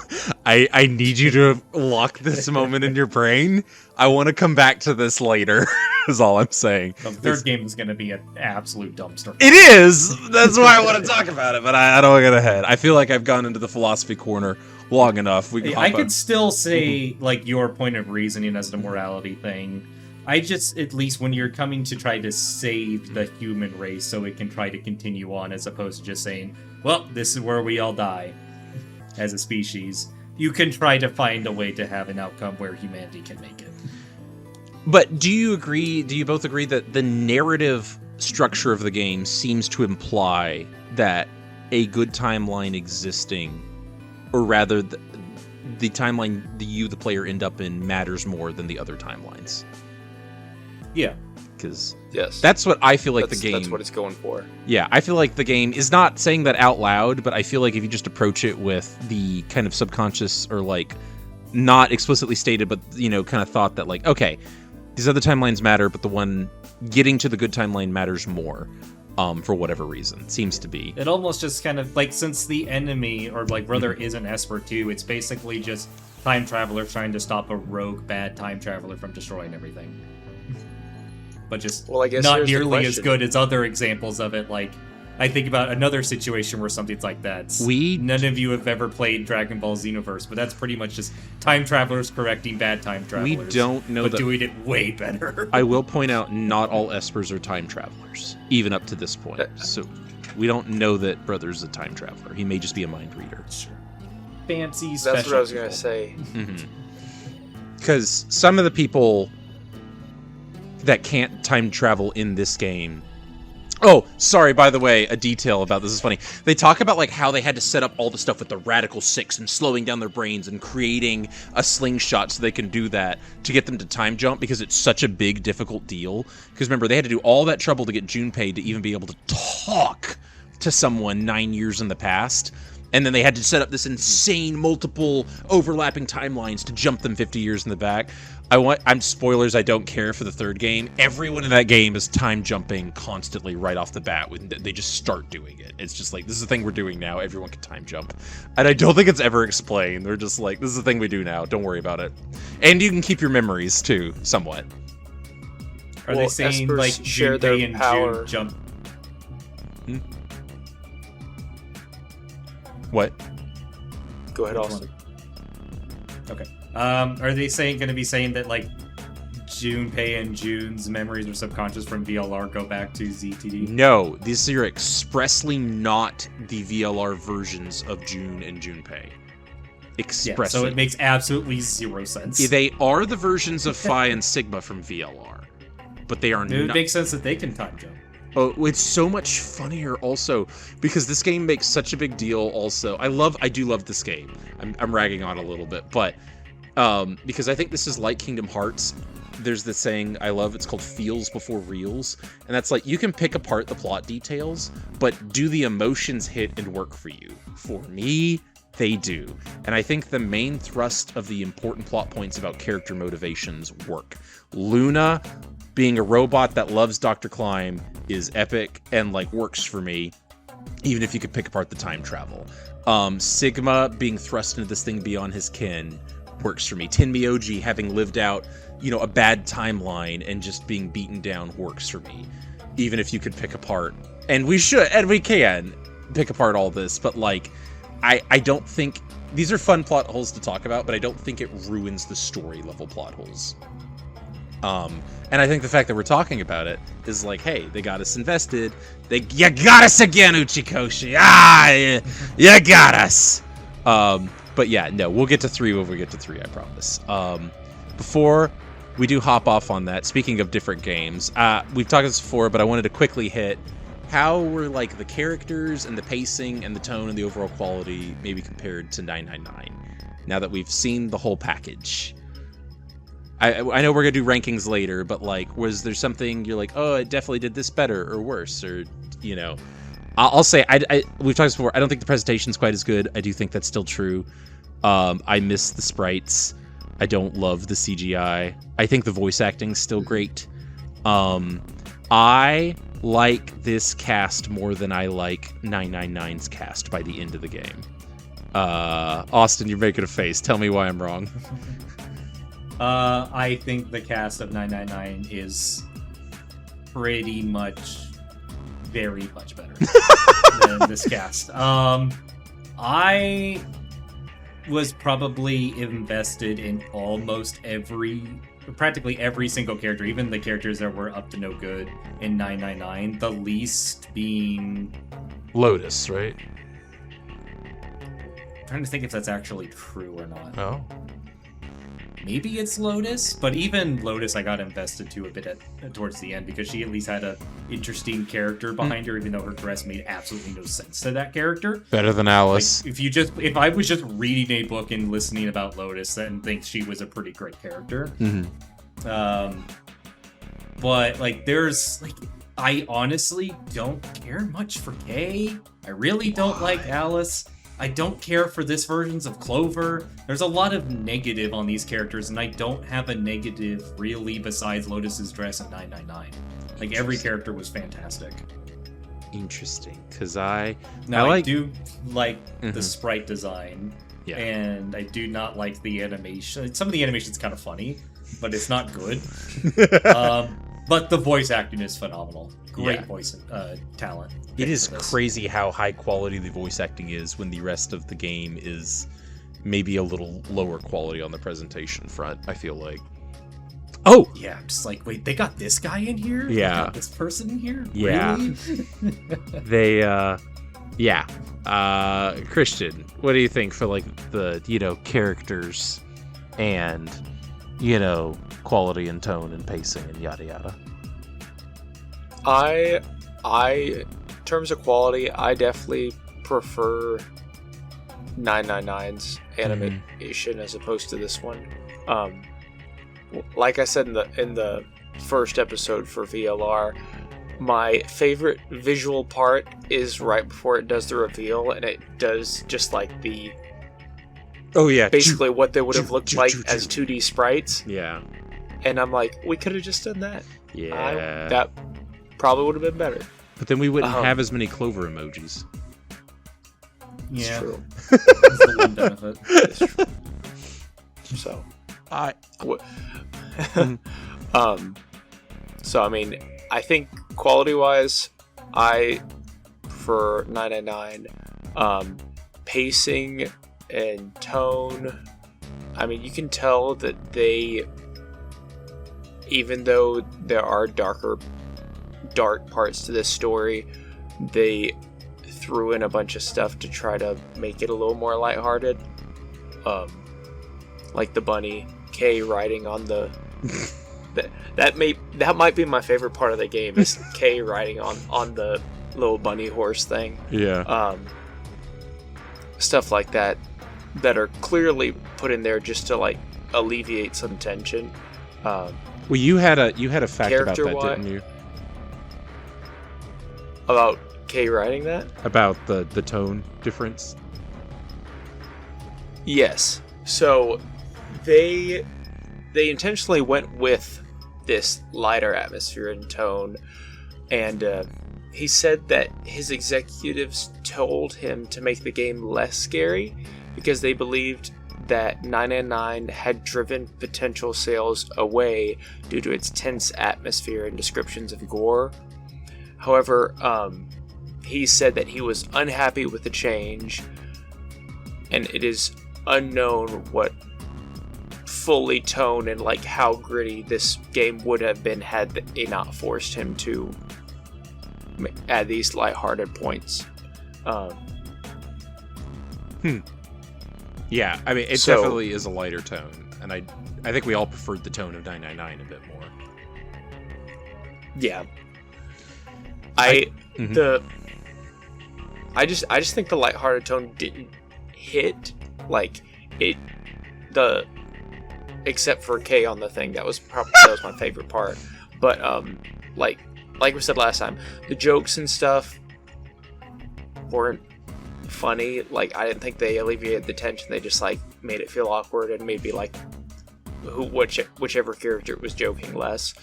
S3: I need you to lock this moment in your brain. I want to come back to this later. Is all I'm saying.
S2: The third game is going to be an absolute dumpster.
S3: It is. That's why I want to talk about it, but I don't want to get ahead. I feel like I've gone into the philosophy corner long enough.
S2: I could still say like your point of reasoning as the morality thing. I just, at least when you're coming to try to save the human race so it can try to continue on, as opposed to just saying, well, this is where we all die as a species, you can try to find a way to have an outcome where humanity can make it.
S3: But do you both agree that the narrative structure of the game seems to imply that a good timeline existing, or rather the timeline the player end up in, matters more than the other timelines?
S2: Yeah.
S3: Because
S1: yes,
S3: that's what I feel like the game...
S1: That's what it's going for.
S3: Yeah, I feel like the game is not saying that out loud, but I feel like if you just approach it with the kind of subconscious, or like not explicitly stated, but kind of thought that like, okay, these other timelines matter, but the one getting to the good timeline matters more, for whatever reason. Seems to be.
S2: It almost just kind of like, since the enemy, or like where there is an Esper 2, it's basically just time travelers trying to stop a rogue bad time traveler from destroying everything. But just
S1: I guess
S2: not nearly as good as other examples of it. Like, I think about another situation where something's like that. None of you have ever played Dragon Ball Xenoverse, but that's pretty much just time travelers correcting bad time travelers.
S3: We don't know,
S2: but doing it way better.
S3: I will point out, not all Espers are time travelers, even up to this point. So we don't know that Brother's a time traveler. He may just be a mind reader.
S2: Sure. Fancy
S1: That's
S2: special
S1: what I was
S2: people.
S1: going to say.
S3: Because some of the people that can't time travel in this game... Oh, sorry, by the way, a detail about this is funny. They talk about like how they had to set up all the stuff with the Radical 6 and slowing down their brains and creating a slingshot so they can do that to get them to time jump, because it's such a big, difficult deal. Because remember, they had to do all that trouble to get Junpei to even be able to talk to someone 9 years in the past. And then they had to set up this insane multiple overlapping timelines to jump them 50 years in the back. I'm spoilers, I don't care for the third game. Everyone in that game is time jumping constantly right off the bat. They just start doing it. It's just like, this is the thing we're doing now. Everyone can time jump. And I don't think it's ever explained. They're just like, this is the thing we do now. Don't worry about it. And you can keep your memories too, somewhat.
S2: Are they saying
S1: Espers
S2: like
S1: share their
S2: Junpei and
S1: power.
S2: June jump?
S3: What?
S1: Go ahead, Austin.
S2: Okay. Are they going to be saying that like Junpei and June's memories or subconscious from VLR go back to ZTD?
S3: No, these are expressly not the VLR versions of June and Junpei. Expressly.
S2: Yeah, so it makes absolutely zero sense.
S3: They are the versions of Phi and Sigma from VLR, but they are not.
S2: It would make sense that they can time jump.
S3: Oh, it's so much funnier also, because this game makes such a big deal also. I do love this game. I'm ragging on a little bit, but because I think this is like Kingdom Hearts. There's this saying I love, it's called feels before reels, and that's like, you can pick apart the plot details, but do the emotions hit and work for you? For me, they do. And I think the main thrust of the important plot points about character motivations work. Luna being a robot that loves Dr. Klein is epic and like works for me, even if you could pick apart the time travel. Sigma being thrust into this thing beyond his kin works for me. Tenmyoji having lived out, a bad timeline and just being beaten down works for me, even if you could pick apart. And we can pick apart all this, but like, I don't think these are fun plot holes to talk about, but I don't think it ruins the story level plot holes. And I think the fact that we're talking about it is like, hey, they got us invested. You got us again, Uchikoshi. You got us. But yeah, no, we'll get to 3 when we get to 3, I promise. Before we do hop off on that, speaking of different games, we've talked this before, but I wanted to quickly hit how were like the characters and the pacing and the tone and the overall quality maybe compared to 999, now that we've seen the whole package. I know we're gonna do rankings later, but like, was there something you're like, oh, it definitely did this better or worse, or I'll say we've talked this before. I don't think the presentation's quite as good. I do think that's still true. I miss the sprites. I don't love the CGI. I think the voice acting's still great. I like this cast more than I like 999's cast by the end of the game. Austin, you're making a face. Tell me why I'm wrong.
S2: I think the cast of 999 is pretty much, very much better than this cast. I was probably invested in practically every single character, even the characters that were up to no good in 999, the least being
S3: Lotus, right?
S2: I'm trying to think if that's actually true or not.
S3: Oh.
S2: Maybe it's Lotus, but even Lotus I got invested to a bit towards the end because she at least had a interesting character behind her, even though her dress made absolutely no sense to that character.
S3: Better than Alice.
S2: Like, if I was just reading a book and listening about Lotus, then think she was a pretty great character.
S3: Mm-hmm.
S2: But like, I honestly don't care much for Kay. I really don't like Alice. I don't care for this versions of Clover. There's a lot of negative on these characters, and I don't have a negative really besides Lotus's dress in 999. Like, every character was fantastic.
S3: Interesting, because I
S2: do like the sprite design, and I do not like the animation. Some of the animation's kind of funny, but it's not good. But the voice acting is phenomenal. Great voice talent.
S3: It is crazy how high quality the voice acting is when the rest of the game is maybe a little lower quality on the presentation front, I feel like. Oh!
S2: Yeah, I'm just like, wait, they got this guy in here?
S3: Yeah.
S2: They got this person in here?
S3: Yeah.
S2: Really?
S3: Christian, what do you think for, like, the, characters and, quality and tone and pacing and yada yada?
S1: In terms of quality, I definitely prefer 999's animation as opposed to this one. Like I said in the first episode for VLR, my favorite visual part is right before it does the reveal, and it does just like the basically what they would have looked like as 2D sprites.
S3: Yeah.
S1: And I'm like, we could have just done that.
S3: Yeah.
S1: That probably would have been better.
S3: But then we wouldn't have as many Clover emojis.
S2: Yeah.
S1: It's true.
S2: That's the one benefit.
S1: It's true. So, so I mean, I think quality-wise, I prefer 999. Pacing and tone, I mean, you can tell that they, even though there are dark parts to this story, they threw in a bunch of stuff to try to make it a little more lighthearted. Like the bunny, Kay riding on the that might be my favorite part of the game, is Kay riding on the little bunny horse thing.
S3: Yeah.
S1: Stuff like that are clearly put in there just to like alleviate some tension.
S3: Well, you had a fact about that, didn't you?
S1: About Kay writing that?
S3: About the tone difference?
S1: Yes. So they intentionally went with this lighter atmosphere and tone, and he said that his executives told him to make the game less scary because they believed that 999 had driven potential sales away due to its tense atmosphere and descriptions of gore. However, he said that he was unhappy with the change, and it is unknown what fully tone and like how gritty this game would have been had they not forced him to add these lighthearted points.
S3: Yeah, I mean, it definitely is a lighter tone, and I think we all preferred the tone of 999 a bit more.
S1: Yeah. I just think the lighthearted tone didn't hit like it. Except for Kay on the thing, that was my favorite part. But like we said last time, the jokes and stuff weren't funny. Like, I didn't think they alleviated the tension. They just like made it feel awkward and maybe like whichever character was joking less,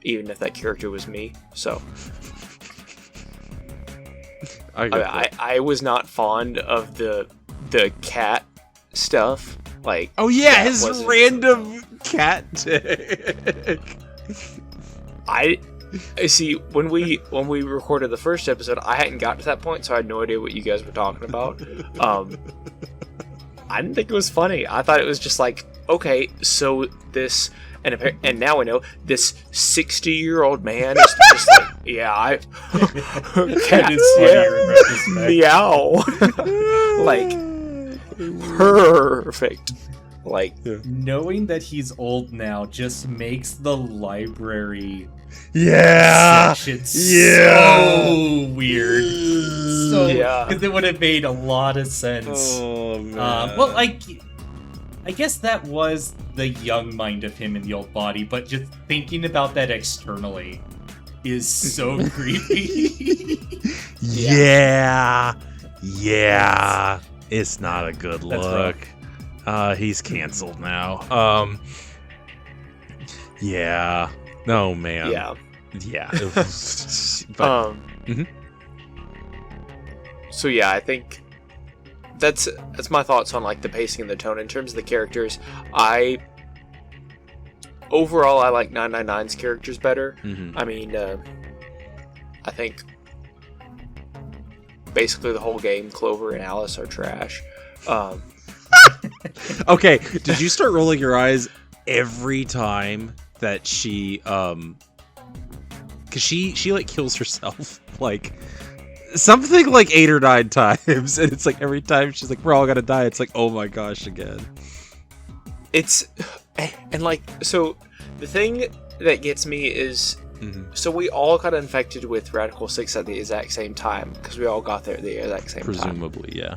S1: even if that character was me. So I was not fond of the cat stuff. Like,
S3: oh yeah, his random cat dick.
S1: I see when we recorded the first episode, I hadn't got to that point, so I had no idea what you guys were talking about. I didn't think it was funny. I thought it was just like, okay, so this, and now I know this 60-year-old man is just like, yeah, cats, yeah, meow, like perfect. Like,
S2: knowing that he's old now just makes the library section so weird. So, because it would have made a lot of sense.
S3: Oh man.
S2: Well, I guess that was the young mind of him in the old body, but just thinking about that externally is so creepy.
S3: Yeah. It's not a good look. He's canceled now. Yeah. No, man. Yeah. It was, but,
S1: So yeah, I think that's my thoughts on like the pacing and the tone. In terms of the characters, overall I like 999's characters better. I mean, I think basically the whole game, Clover and Alice are trash.
S3: Okay, did you start rolling your eyes every time that she because she like kills herself like something like 8 or 9 times, and it's like every time she's like, we're all gonna die, it's like, oh my gosh, again.
S1: It's, and like, so the thing that gets me is, so we all got infected with Radical 6 at the exact same time, because we all got there at the exact same time.
S3: Presumably, yeah.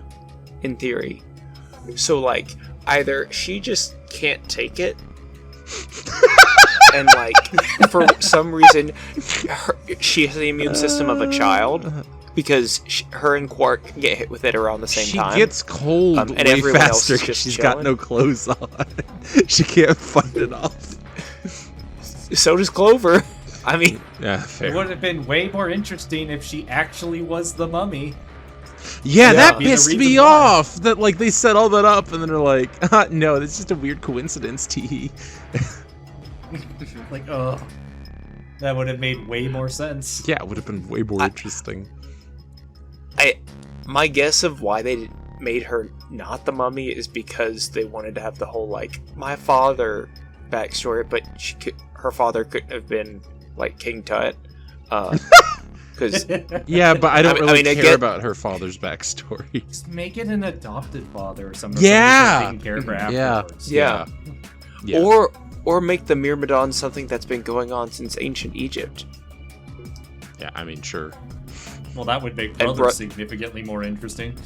S1: In theory. So like, either she just can't take it, and like, for some reason, she has the immune system of a child, because her and Quark can get hit with it around the same time.
S3: She gets cold
S1: and
S3: way
S1: everyone
S3: faster
S1: else is
S3: because
S1: just
S3: she's
S1: chilling.
S3: got no clothes on. She can't fight it off.
S1: So does Clover. I mean,
S3: yeah, fair.
S2: It would have been way more interesting if she actually was the mummy.
S3: Yeah, that
S2: Be the
S3: pissed
S2: reason
S3: me
S2: why.
S3: off. That like they set all that up and then they're like, no, it's just a weird coincidence, T.
S2: Like, oh, that would have made way more sense.
S3: Yeah, it would have been way more interesting.
S1: My guess of why they made her not the mummy is because they wanted to have the whole like my father backstory, but her father couldn't have been like King Tut. Because
S3: yeah, but I don't really care
S1: get,
S3: about her father's backstory.
S2: Just make it an adopted father or something.
S3: Yeah,
S2: taking care of her afterwards.
S1: Yeah. Or make the Myrmidon something that's been going on since ancient Egypt.
S3: Yeah, I mean, sure.
S2: Well, that would make Brother significantly more interesting.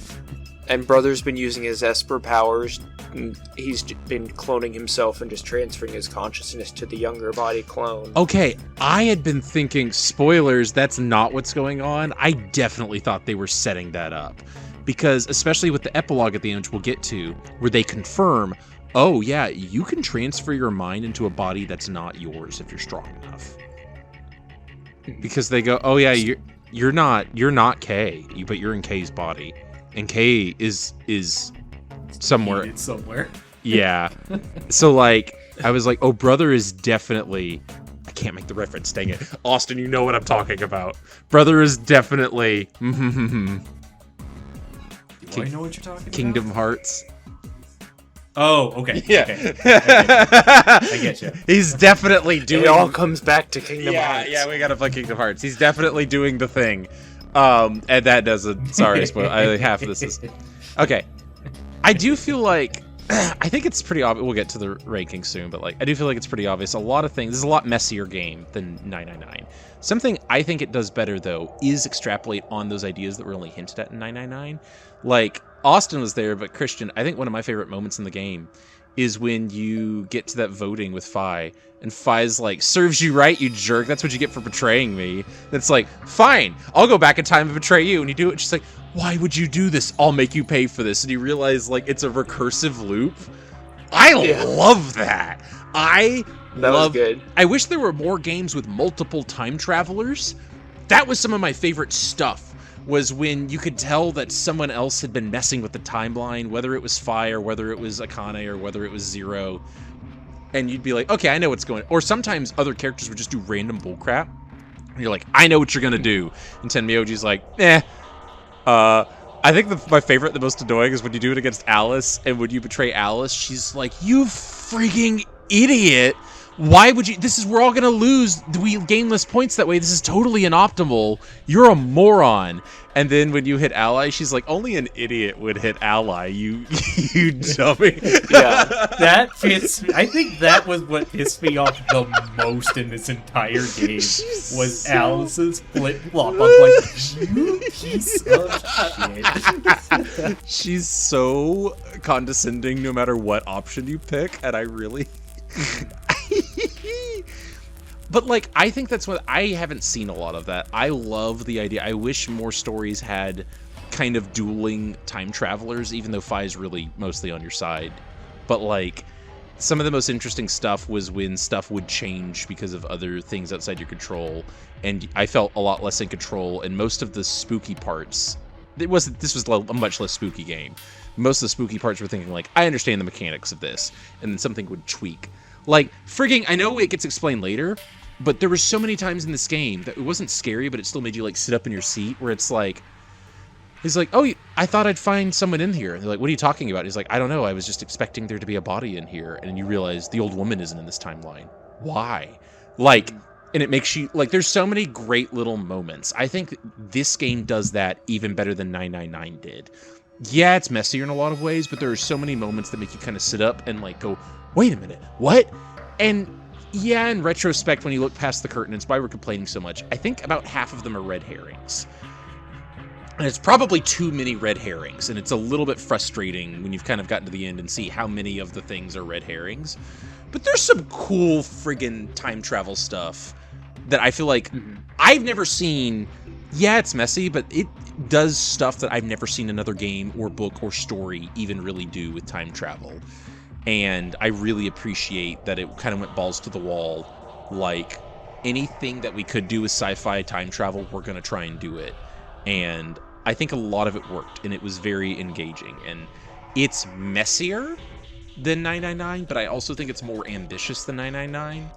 S1: And Brother's been using his Esper powers. And he's been cloning himself and just transferring his consciousness to the younger body clone.
S3: Okay, I had been thinking, spoilers, that's not what's going on. I definitely thought they were setting that up. Because, especially with the epilogue at the end, which we'll get to, where they confirm, oh yeah, you can transfer your mind into a body that's not yours if you're strong enough. Because they go, oh yeah, you're not K, but you're in K's body. And K is somewhere.
S2: It's somewhere.
S3: Yeah. So like, I was like, oh, Brother is definitely. I can't make the reference. Dang it, Austin, you know what I'm talking about. Brother is definitely.
S2: Do I know what you're talking
S3: Kingdom
S2: about?
S3: Hearts.
S2: Oh, okay.
S3: Yeah.
S2: Okay. I get you.
S3: He's definitely doing.
S1: It all comes back to Kingdom Hearts.
S3: Yeah, we gotta play Kingdom Hearts. He's definitely doing the thing. And that doesn't. Sorry, spoil. Half of this is. Okay. I do feel like. I think it's pretty obvious. We'll get to the ranking soon, but like, I do feel like it's pretty obvious. A lot of things. This is a lot messier game than 999. Something I think it does better though is extrapolate on those ideas that were only hinted at in 999. Like Austin was there, but Christian, I think one of my favorite moments in the game is when you get to that voting with Fi, and Fi's like, serves you right, you jerk. That's what you get for betraying me. It's like, fine, I'll go back in time and betray you. And you do it, and she's like, why would you do this? I'll make you pay for this. And you realize, like, it's a recursive loop. I love that. That was good. I wish there were more games with multiple time travelers. That was some of my favorite stuff, was when you could tell that someone else had been messing with the timeline, whether it was Fi or whether it was Akane or whether it was Zero. And you'd be like, okay, I know what's going on. Or sometimes other characters would just do random bullcrap. And you're like, I know what you're going to do. And Tenmyoji's like, I think my favorite, the most annoying, is when you do it against Alice, and when you betray Alice, she's like, you freaking idiot. Why would you? We're all going to lose. We gain less points that way. This is totally inoptimal. You're a moron. And then when you hit ally, she's like, only an idiot would hit ally, you dummy.
S2: Yeah, that fits. I think that was what pissed me off the most in this entire game, was Alice's flip-flop. I'm like, you piece of shit.
S3: She's so condescending no matter what option you pick, and I really... But, like, I think that's what... I haven't seen a lot of that. I love the idea. I wish more stories had kind of dueling time travelers, even though Fi is really mostly on your side. But, like, some of the most interesting stuff was when stuff would change because of other things outside your control, and I felt a lot less in control, and most of the spooky parts... This was a much less spooky game. Most of the spooky parts were thinking, like, I understand the mechanics of this, and then something would tweak. Like, frigging, I know it gets explained later, but there were so many times in this game that it wasn't scary, but it still made you, like, sit up in your seat, where it's like, he's like, oh, I thought I'd find someone in here. And they're like, what are you talking about? He's like, I don't know, I was just expecting there to be a body in here. And you realize the old woman isn't in this timeline. Why? Like, and it makes you, like, there's so many great little moments. I think this game does that even better than 999 did. Yeah, it's messier in a lot of ways, but there are so many moments that make you kind of sit up and, like, go, wait a minute, what? And yeah, in retrospect, when you look past the curtain, it's why we're complaining so much. I think about half of them are red herrings. And it's probably too many red herrings, and it's a little bit frustrating when you've kind of gotten to the end and see how many of the things are red herrings. But there's some cool friggin' time travel stuff that I feel like I've never seen. Yeah, it's messy, but it does stuff that I've never seen another game or book or story even really do with time travel. And I really appreciate that it kind of went balls to the wall. Like, anything that we could do with sci-fi time travel, we're going to try and do it. And I think a lot of it worked, and it was very engaging. And it's messier than 999, but I also think it's more ambitious than 999.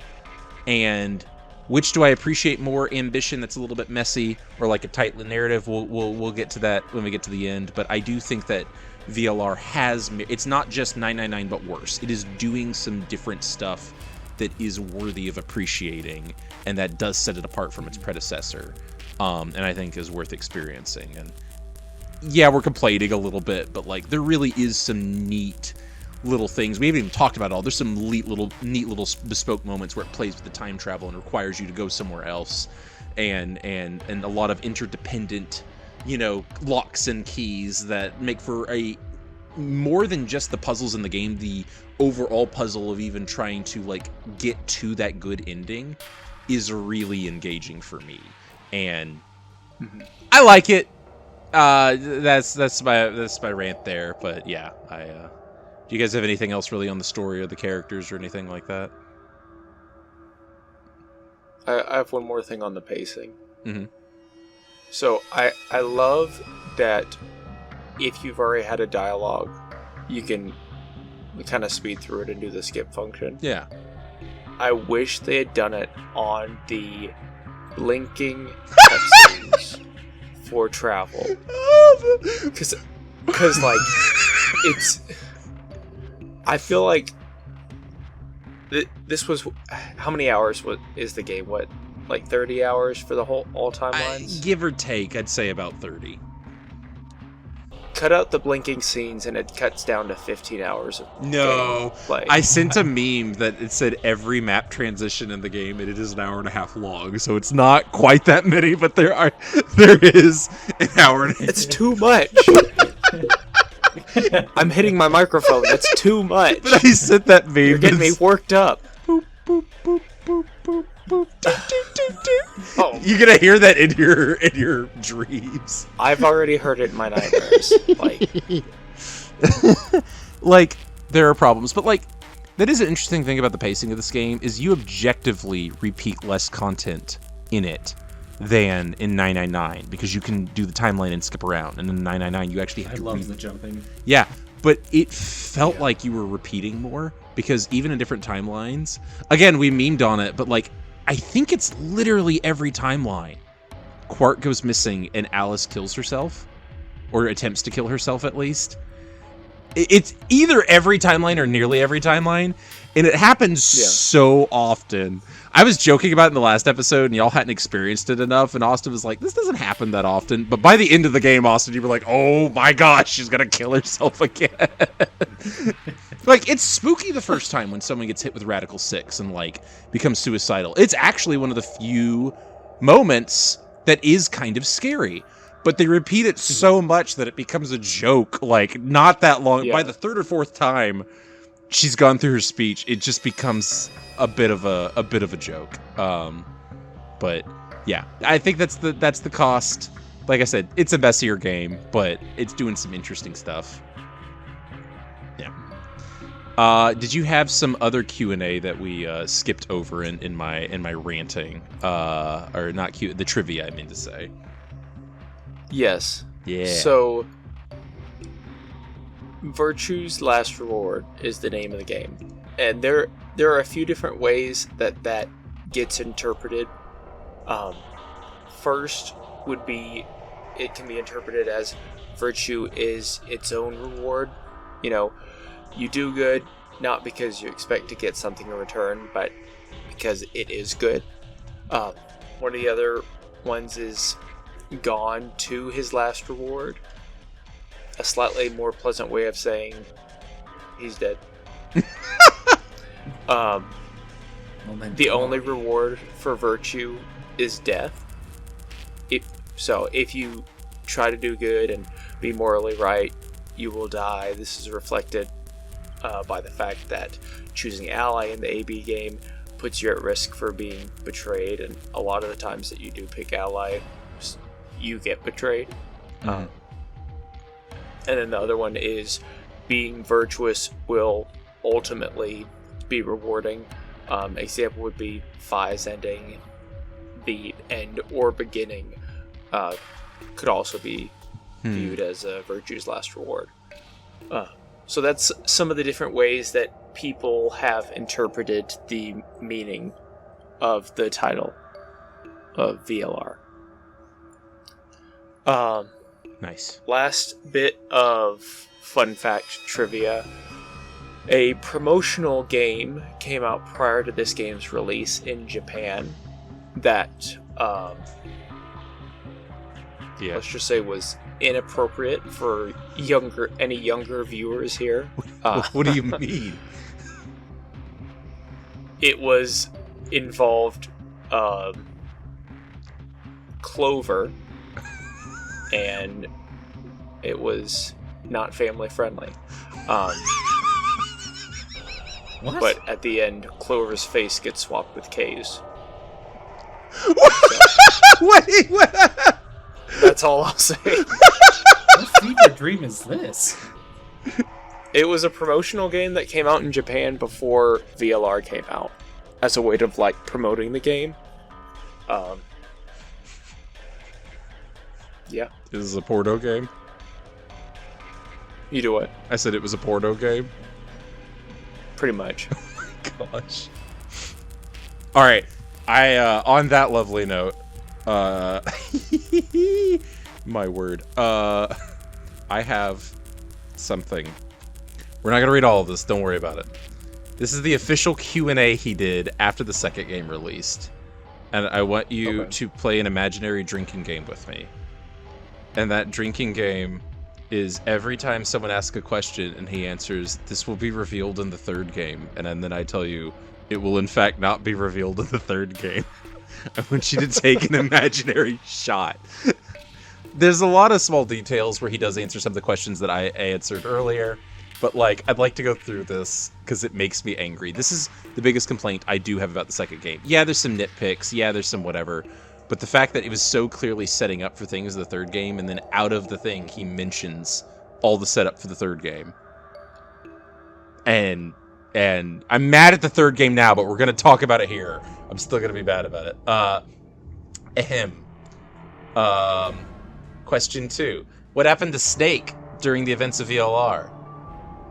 S3: And which do I appreciate more? Ambition that's a little bit messy, or like a tight narrative? We'll get to that when we get to the end. But I do think that VLR has... It's not just 999, but worse. It is doing some different stuff that is worthy of appreciating, and that does set it apart from its predecessor. And I think is worth experiencing. And yeah, we're complaining a little bit, but like there really is some neat little things. We haven't even talked about it all. There's some neat little bespoke moments where it plays with the time travel and requires you to go somewhere else, and a lot of interdependent, you know, locks and keys that make for a more than just the puzzles in the game, the overall puzzle of even trying to like get to that good ending is really engaging for me. And I like it. That's my rant there. But yeah, do you guys have anything else really on the story or the characters or anything like that?
S1: I have one more thing on the pacing. So I love that if you've already had a dialogue, you can kind of speed through it and do the skip function.
S3: Yeah.
S1: I wish they had done it on the blinking cutscenes for travel, because like it's... I feel like this was... How many hours is the game? What, like 30 hours for the whole all timelines?
S3: Give or take, I'd say about 30.
S1: Cut out the blinking scenes and it cuts down to 15 hours of gameplay.
S3: I sent a meme that it said every map transition in the game, and it is an hour and a half long, so it's not quite that many, but there is an hour and a half.
S1: It's too much. I'm hitting my microphone. That's too much.
S3: But I sent that meme.
S1: You're getting me worked up.
S3: Boop, boop, boop, boop, boop, boop, do, do, do, do.
S1: Oh.
S3: You're gonna hear that in your dreams.
S1: I've already heard it in my nightmares.
S3: Like, there are problems, but like, that is an interesting thing about the pacing of this game, is you objectively repeat less content in it than in 999, because you can do the timeline and skip around, and in 999 you actually have
S2: I
S3: to
S2: love the jumping.
S3: Yeah, but it felt like you were repeating more, because even in different timelines, again, we memed on it, but like, I think it's literally every timeline. Quark goes missing and Alice kills herself, or attempts to kill herself at least. It's either every timeline or nearly every timeline, and it happens so often. I was joking about it in the last episode, and y'all hadn't experienced it enough, and Austin was like, this doesn't happen that often. But by the end of the game, Austin, you were like, oh my gosh, she's gonna kill herself again. Like, it's spooky the first time when someone gets hit with Radical 6 and, like, becomes suicidal. It's actually one of the few moments that is kind of scary. But they repeat it so much that it becomes a joke, like, not that long. Yeah. By the third or fourth time she's gone through her speech, it just becomes a bit of a joke. But yeah, I think that's the cost. Like I said, it's a messier game, but it's doing some interesting stuff. Yeah. Did you have some other Q&A that we skipped over in my ranting? Or not the trivia, I mean to say.
S1: Yes.
S3: Yeah.
S1: So, Virtue's Last Reward is the name of the game. And there are a few different ways that gets interpreted. First would be, it can be interpreted as virtue is its own reward. You know, you do good, not because you expect to get something in return, but because it is good. One of the other ones is gone to his last reward. A slightly more pleasant way of saying he's dead. The only reward for virtue is death. If you try to do good and be morally right, you will die. This is reflected by the fact that choosing ally in the AB game puts you at risk for being betrayed, and a lot of the times that you do pick ally, you get betrayed. And then the other one is being virtuous will ultimately be rewarding. Example would be Phi's ending. The end or beginning could also be viewed as a virtue's last reward. So that's some of the different ways that people have interpreted the meaning of the title of VLR.
S3: Nice.
S1: Last bit of fun fact trivia. A promotional game came out prior to this game's release in Japan that, let's just say, was inappropriate for any younger viewers here.
S3: What do you mean?
S1: It involved Clover, and it was not family friendly.
S2: What?
S1: But at the end, Clover's face gets swapped with Kay's.
S3: Wait, what?
S1: That's all I'll say.
S2: What fever dream is this?
S1: It was a promotional game that came out in Japan before VLR came out, as a way of promoting the game. Yeah.
S3: This is a Porto game?
S1: You do what?
S3: I said it was a Porto game.
S1: Pretty much.
S3: Oh my gosh. Alright. On that lovely note, my word. I have something. We're not gonna read all of this, don't worry about it. This is the official Q&A he did after the second game released. And I want you to play an imaginary drinking game with me. And that drinking game is every time someone asks a question and he answers, this will be revealed in the third game. And then I tell you, it will in fact not be revealed in the third game. I want you to take an imaginary shot. there's a lot of small details where he does answer some of the questions that I answered earlier. But, like, I'd like to go through this because it makes me angry. This is the biggest complaint I do have about the second game. Yeah, there's some nitpicks. Yeah, there's some whatever. But the fact that it was so clearly setting up for things in the third game, and then out of the thing, he mentions all the setup for the third game. And I'm mad at the third game now, but we're going to talk about it here. I'm still going to be bad about it. Question 2. What happened to Snake during the events of VLR?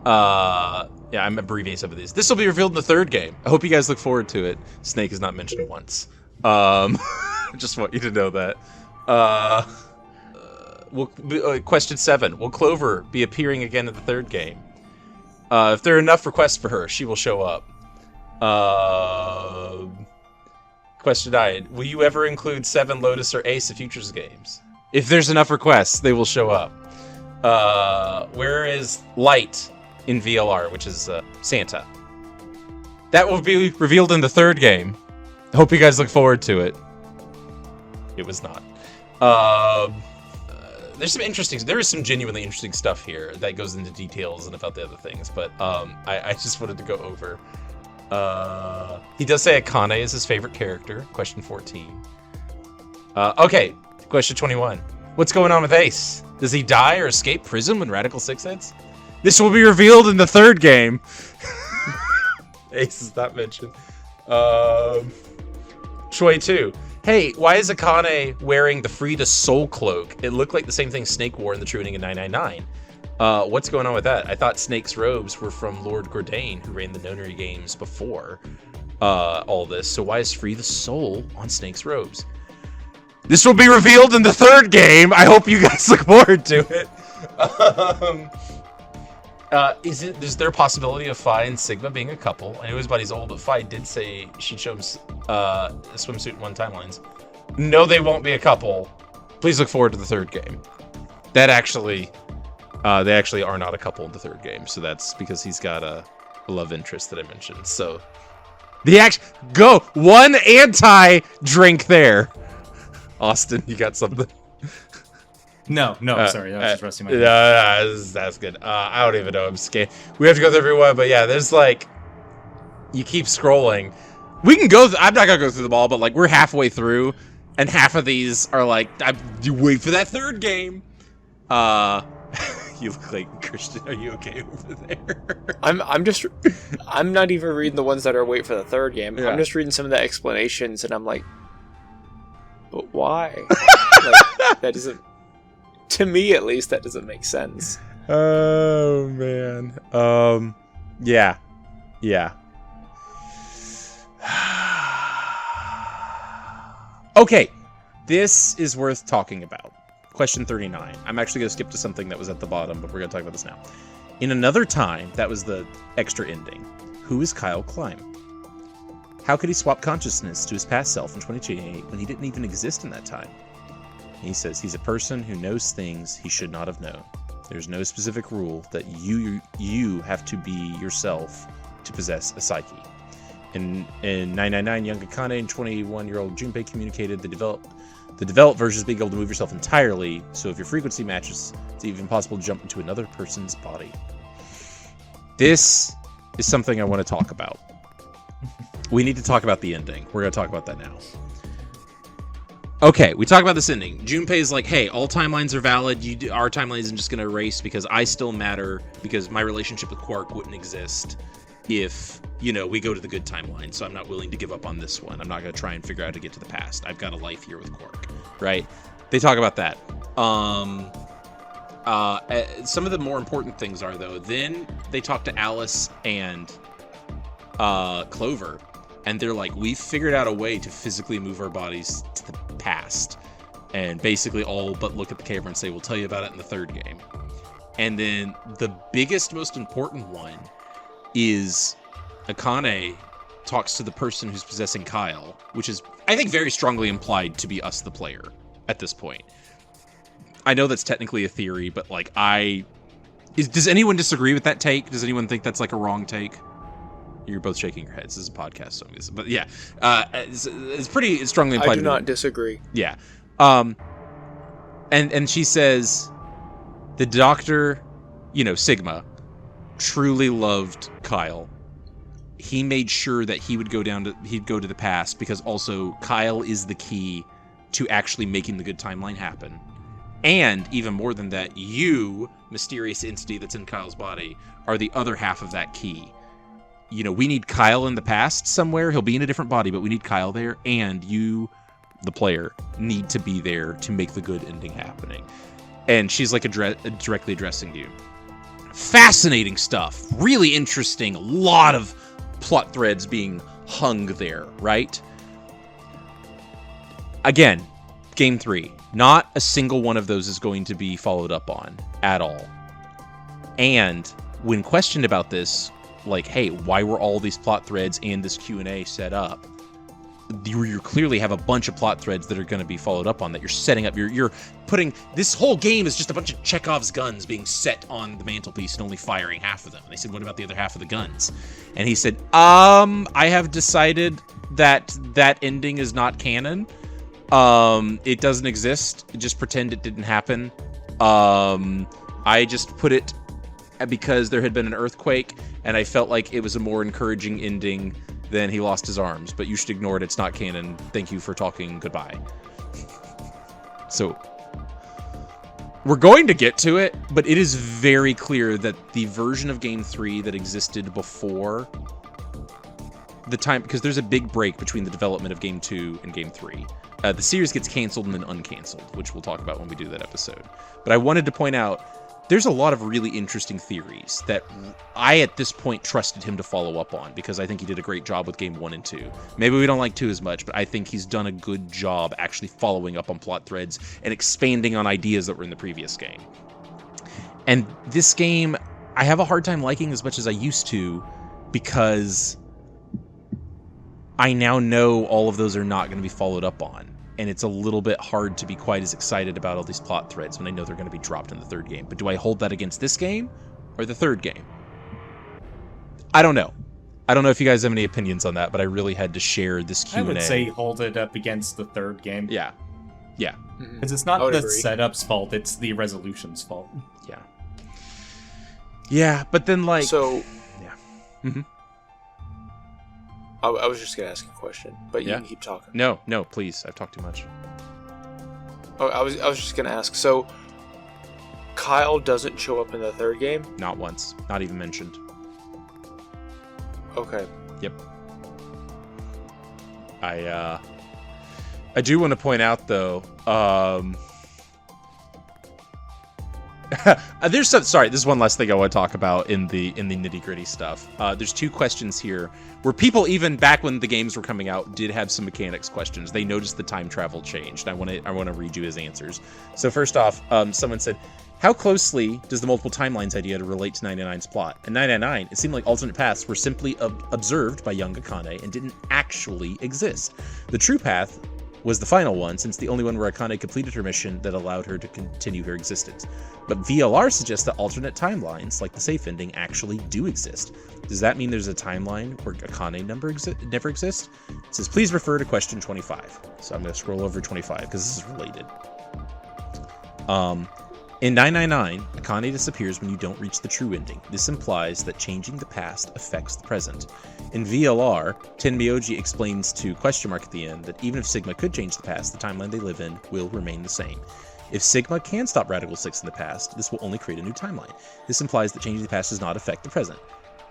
S3: Yeah, I'm abbreviating some of these. This will be revealed in the third game. I hope you guys look forward to it. Snake is not mentioned once. Just want you to know that. Question 7. Will Clover be appearing again in the third game? If there are enough requests for her, she will show up. Question 9. Will you ever include 7, Lotus, or Ace in Futures games? If there's enough requests, they will show up. Where is Light in VLR, which is Santa? That will be revealed in the third game. I hope you guys look forward to it. It was not. There is some genuinely interesting stuff here that goes into details and about the other things, but I just wanted to go over. He does say Akane is his favorite character. Question 14. Okay, question 21. What's going on with Ace? Does he die or escape prison when Radical 6 hits? This will be revealed in the third game. Ace is not mentioned. Choi 2. Hey, why is Akane wearing the Free to Soul cloak? It looked like the same thing Snake wore in the True Ending in 999. What's going on with that? I thought Snake's robes were from Lord Gordain, who ran the Nonary games before all this. So why is Free the Soul on Snake's robes? This will be revealed in the third game. I hope you guys look forward to it. Is there a possibility of Fi and Sigma being a couple? I know his buddy's old, but Fi did say she'd show him a swimsuit in one timelines. No, they won't be a couple. Please look forward to the third game. That actually, they actually are not a couple in the third game, so that's because he's got a love interest that I mentioned. So, go one anti-drink there. Austin, you got something?
S2: No, sorry, I was just resting my head.
S3: That's good. I don't even know. I'm scared. We have to go through every one, but yeah, there's like, you keep scrolling. We can go. I'm not gonna go through them all, but like we're halfway through, and half of these are like, you wait for that third game. You look like Christian. Are you okay over there?
S1: I'm not even reading the ones that are wait for the third game.
S3: Yeah.
S1: I'm just reading some of the explanations, and I'm like, but why? Like, that doesn't. To me, at least, that doesn't make sense.
S3: Oh, man. Yeah. Okay, this is worth talking about. Question 39. I'm actually going to skip to something that was at the bottom, but we're going to talk about this now. In another time, that was the extra ending. Who is Kyle Klein? How could he swap consciousness to his past self in 2028 when he didn't even exist in that time? He says he's a person who knows things he should not have known. There's no specific rule that you have to be yourself to possess a psyche. In 999, young Akane and 21-year-old Junpei communicated the developed version is being able to move yourself entirely, so if your frequency matches, it's even possible to jump into another person's body. This is something I want to talk about. We need to talk about the ending. We're going to talk about that now. Okay, we talk about this ending. Junpei's like, hey, all timelines are valid. Our timeline isn't just going to erase because I still matter, because my relationship with Quark wouldn't exist if, we go to the good timeline. So I'm not willing to give up on this one. I'm not going to try and figure out how to get to the past. I've got a life here with Quark, right? They talk about that. Some of the more important things are, though, then they talk to Alice and Clover. And they're like, we've figured out a way to physically move our bodies to the past. And basically all but look at the camera and say, we'll tell you about it in the third game. And then the biggest, most important one is Akane talks to the person who's possessing Kyle, which is, I think, very strongly implied to be us, the player, at this point. I know that's technically a theory, but like, does anyone disagree with that take? Does anyone think that's like a wrong take? You're both shaking your heads. This is a podcast, so but yeah, it's pretty strongly implied.
S1: I do not disagree.
S3: Yeah. And she says, the doctor, Sigma, truly loved Kyle. He made sure that he'd go to the past because also Kyle is the key to actually making the good timeline happen. And even more than that, you, mysterious entity that's in Kyle's body, are the other half of that key. We need Kyle in the past somewhere. He'll be in a different body, but we need Kyle there. And you, the player, need to be there to make the good ending happening. And she's like directly addressing you. Fascinating stuff. Really interesting. A lot of plot threads being hung there, right? Again, Game 3. Not a single one of those is going to be followed up on at all. And when questioned about this, like, hey, why were all these plot threads and this Q&A set up? You clearly have a bunch of plot threads that are going to be followed up on that you're setting up. You're putting... This whole game is just a bunch of Chekhov's guns being set on the mantelpiece and only firing half of them. And they said, what about the other half of the guns? And he said, I have decided that ending is not canon. It doesn't exist. Just pretend it didn't happen. I just put it because there had been an earthquake, and I felt like it was a more encouraging ending than he lost his arms. But you should ignore it. It's not canon. Thank you for talking. Goodbye. So, we're going to get to it, but it is very clear that the version of Game 3 that existed before the time, because there's a big break between the development of Game 2 and Game 3. The series gets canceled and then uncanceled, which we'll talk about when we do that episode. But I wanted to point out, there's a lot of really interesting theories that I, at this point, trusted him to follow up on, because I think he did a great job with Game 1 and 2. Maybe we don't like 2 as much, but I think he's done a good job actually following up on plot threads and expanding on ideas that were in the previous game. And this game, I have a hard time liking as much as I used to, because I now know all of those are not going to be followed up on. And it's a little bit hard to be quite as excited about all these plot threads when I know they're going to be dropped in the third game. But do I hold that against this game or the third game? I don't know. I don't know if you guys have any opinions on that, but I really had to share this Q&A.
S2: I would say hold it up against the third game.
S3: Yeah. Yeah.
S2: Because it's not the setup's fault, it's the resolution's fault.
S3: Yeah. Yeah, but then like...
S1: So...
S3: Yeah. Mm-hmm.
S1: I was just going to ask a question, but you can keep talking.
S3: No, please. I've talked too much.
S1: Oh, I was just going to ask. So, Kyle doesn't show up in the third game?
S3: Not once. Not even mentioned.
S1: Okay.
S3: Yep. I do want to point out, though, there's some. Sorry, this is one last thing I want to talk about in the nitty-gritty stuff. There's 2 questions here where people, even back when the games were coming out, did have some mechanics questions. They noticed the time travel changed. I want to read you his answers. So first off, someone said, how closely does the multiple timelines idea relate to 99's plot? In 999, it seemed like alternate paths were simply observed by young Akane and didn't actually exist. The true path was the final one, since the only one where Akane completed her mission that allowed her to continue her existence. But VLR suggests that alternate timelines, like the safe ending, actually do exist. Does that mean there's a timeline where Akane never exists? It says, please refer to question 25. So I'm going to scroll over 25, because this is related. In 999, Akane disappears when you don't reach the true ending. This implies that changing the past affects the present. In VLR, Tenmyoji explains to question mark at the end that even if Sigma could change the past, the timeline they live in will remain the same. If Sigma can stop Radical 6 in the past, this will only create a new timeline. This implies that changing the past does not affect the present.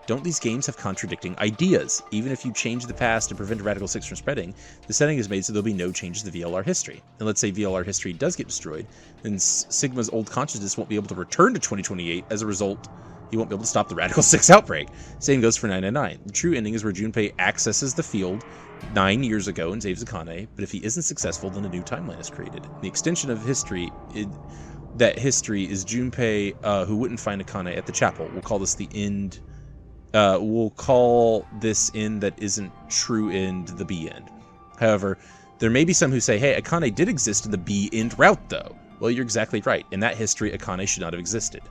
S3: Don't these games have contradicting ideas? Even if you change the past to prevent Radical 6 from spreading, the setting is made so there'll be no changes to VLR history. And let's say VLR history does get destroyed, then Sigma's old consciousness won't be able to return to 2028. As a result, he won't be able to stop the Radical 6 outbreak. Same goes for 999. The true ending is where Junpei accesses the field 9 years ago and saves Akane, but if he isn't successful, then a new timeline is created. The extension of history that history is Junpei, who wouldn't find Akane at the chapel. We'll call this the end. We'll call this end that isn't true end the B end. However, there may be some who say, hey, Akane did exist in the B end route, though. Well, you're exactly right. In that history, Akane should not have existed.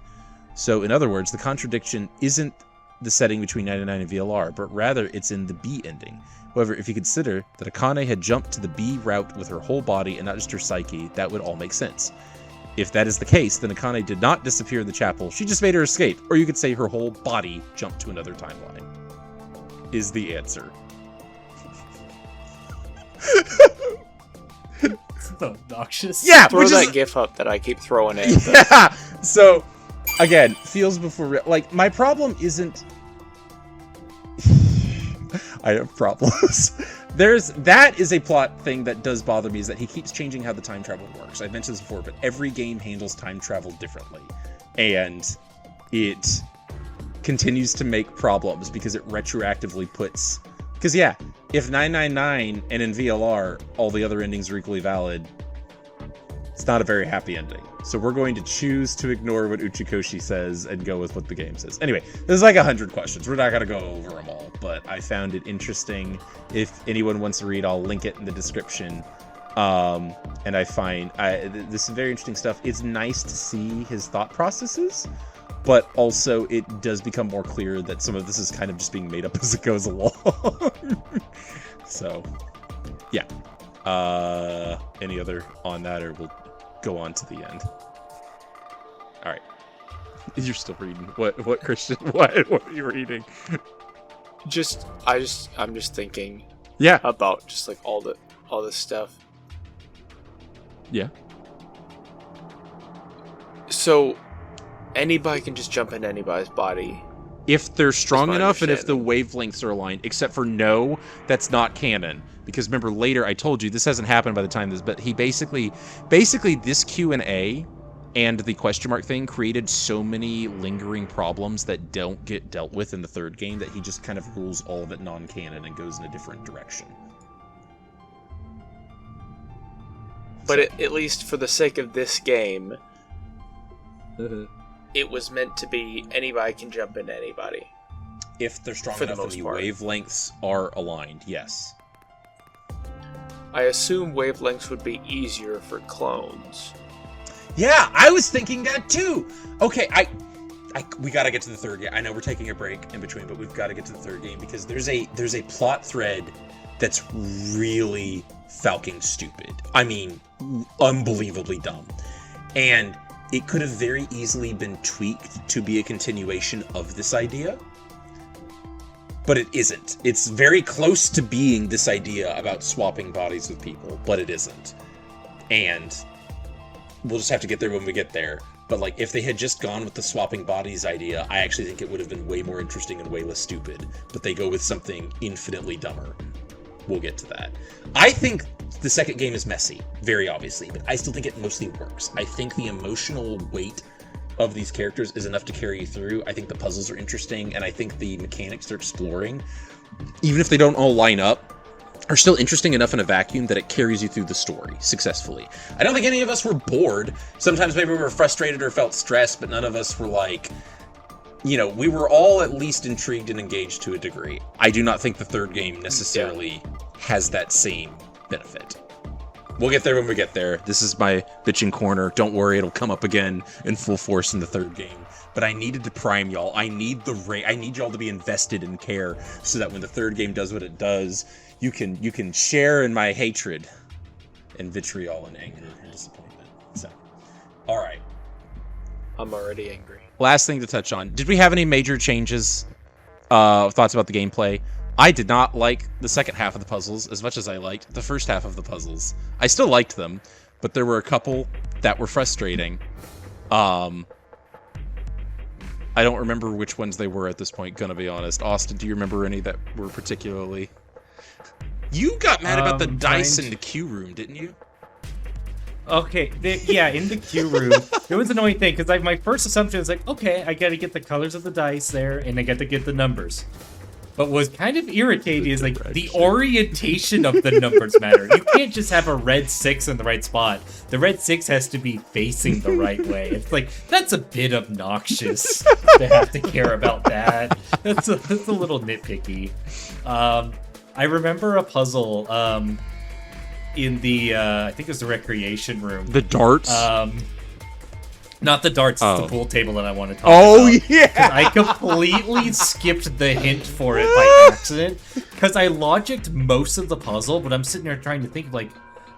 S3: So, in other words, the contradiction isn't the setting between 99 and VLR, but rather it's in the B ending. However, if you consider that Akane had jumped to the B route with her whole body and not just her psyche, that would all make sense. If that is the case, then Akane did not disappear in the chapel. She just made her escape. Or you could say her whole body jumped to another timeline. Is the answer.
S2: So obnoxious.
S3: Yeah!
S1: Throw that gif up that I keep throwing in.
S3: Yeah! So, again, feels before... Like, my problem isn't... I have problems. That is a plot thing that does bother me, is that he keeps changing how the time travel works. I've mentioned this before, but every game handles time travel differently. And it continues to make problems because it retroactively puts... Because, yeah, if 999 and in VLR, all the other endings are equally valid, it's not a very happy ending. So we're going to choose to ignore what Uchikoshi says and go with what the game says. Anyway, there's like 100 questions. We're not going to go over them all, but I found it interesting. If anyone wants to read, I'll link it in the description. And I find this is very interesting stuff. It's nice to see his thought processes, but also it does become more clear that some of this is kind of just being made up as it goes along. So, yeah. Any other on that, or we'll go on to the end? All right. You're still reading. What Christian? What are you reading?
S1: I'm just thinking.
S3: Yeah.
S1: About just like all this stuff.
S3: Yeah.
S1: So, anybody can just jump into anybody's body.
S3: If they're strong
S1: my
S3: enough and if the
S1: understanding.
S3: wavelengths are aligned, except for no, that's not canon. Because remember, later I told you this hasn't happened by the time this, but he basically this Q&A and the question mark thing created so many lingering problems that don't get dealt with in the third game that he just kind of rules all of it non-canon and goes in a different direction.
S1: But at least for the sake of this game, it was meant to be anybody can jump into anybody.
S3: If they're strong
S1: For the
S3: enough and
S1: most
S3: the
S1: part.
S3: wavelengths are aligned, yes.
S1: I assume wavelengths would be easier for clones.
S3: Yeah, I was thinking that too. Okay, we gotta get to the third game. I know we're taking a break in between, but we've got to get to the third game because there's a plot thread that's really fucking stupid. I mean, unbelievably dumb. And it could have very easily been tweaked to be a continuation of this idea. But it isn't. It's very close to being this idea about swapping bodies with people, but it isn't. And we'll just have to get there when we get there. But like, if they had just gone with the swapping bodies idea, I actually think it would have been way more interesting and way less stupid. But they go with something infinitely dumber. We'll get to that. I think the second game is messy, very obviously, but I still think it mostly works. I think the emotional weight of these characters is enough to carry you through. I think the puzzles are interesting, and I think the mechanics they're exploring, even if they don't all line up, are still interesting enough in a vacuum that it carries you through the story successfully. I don't think any of us were bored. Sometimes maybe we were frustrated or felt stressed, but none of us were like, you know, we were all at least intrigued and engaged to a degree. I do not think the third game necessarily has that same benefit. We'll get there when we get there. This is my bitching corner. Don't worry, it'll come up again in full force in the third game. But I needed to prime y'all. I need y'all to be invested and care so that when the third game does what it does, you can share in my hatred and vitriol and anger and disappointment. So, all right.
S1: I'm already angry.
S3: Last thing to touch on. Did we have any major changes? Thoughts about the gameplay? I did not like the second half of the puzzles as much as I liked the first half of the puzzles. I still liked them, but there were a couple that were frustrating. I don't remember which ones they were at this point, gonna be honest. Austin, do you remember any that were particularly... You got mad about the dice in the queue room, didn't you?
S2: Okay, in the queue room, it was an annoying thing, because my first assumption was like, okay, I gotta get the colors of the dice there, and I got to get the numbers. But what's kind of irritating is, like, the orientation of the numbers matter. You can't just have a red 6 in the right spot. The red 6 has to be facing the right way. It's like, that's a bit obnoxious to have to care about that. That's a little nitpicky. I remember a puzzle in the, I think it was the recreation room.
S3: The darts?
S2: Not the darts,
S3: Oh.
S2: it's the pool table that I want to talk about.
S3: Oh, yeah!
S2: I completely skipped the hint for it by accident, because I logicked most of the puzzle, but I'm sitting there trying to think, like,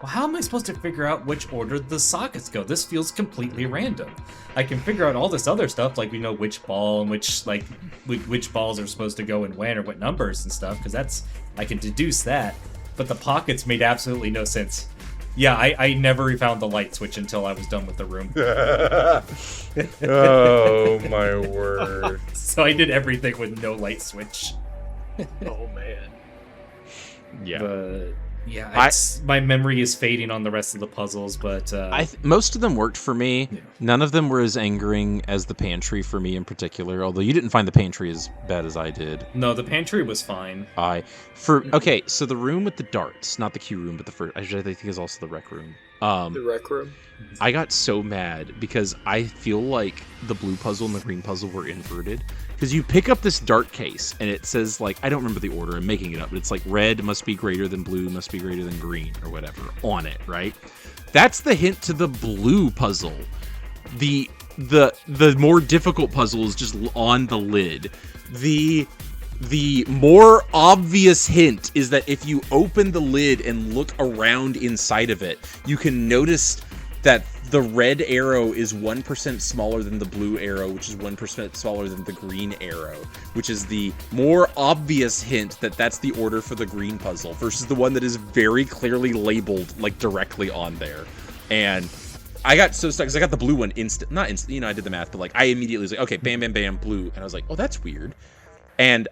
S2: well, how am I supposed to figure out which order the sockets go? This feels completely random. I can figure out all this other stuff, like, which ball and which balls are supposed to go in when or what numbers and stuff, because I can deduce that. But the pockets made absolutely no sense. Yeah, I never found the light switch until I was done with the room.
S3: Oh, my word.
S2: So I did everything with no light switch.
S1: Oh man.
S3: Yeah.
S2: But yeah, my memory is fading on the rest of the puzzles, but
S3: most of them worked for me.
S2: Yeah.
S3: None of them were as angering as the pantry for me in particular, although you didn't find the pantry as bad as I did.
S2: no, the pantry was fine.
S3: Okay, so the room with the darts, not the queue room, but the first, I think is also the rec room.
S1: The rec room.
S3: I got so mad because I feel like the blue puzzle and the green puzzle were inverted. Because you pick up this dart case and it says, like, I don't remember the order, I'm making it up, but it's like red must be greater than blue, must be greater than green, or whatever, on it, right? That's the hint to the blue puzzle. The more difficult puzzle is just on the lid. The more obvious hint is that if you open the lid and look around inside of it, you can notice that the red arrow is 1% smaller than the blue arrow, which is 1% smaller than the green arrow, which is the more obvious hint that that's the order for the green puzzle versus the one that is very clearly labeled, like, directly on there. And I got so stuck because I got the blue one not instant, I did the math, but, like, I immediately was like, okay, bam, bam, bam, blue. And I was like, oh, that's weird. And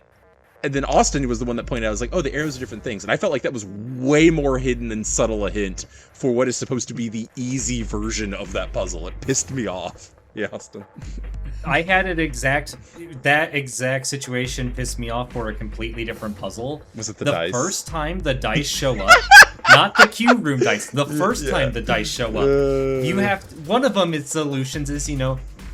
S3: then Austin was the one that pointed out, I was like, oh, the arrows are different things. And I felt like that was way more hidden and subtle a hint for what is supposed to be the easy version of that puzzle. It pissed me off. Yeah, Austin.
S2: I had that exact situation pissed me off for a completely different puzzle.
S3: Was it the dice?
S2: The first time the dice show up, not the cube room dice, the first time the dice show up, you have one of them is solutions is,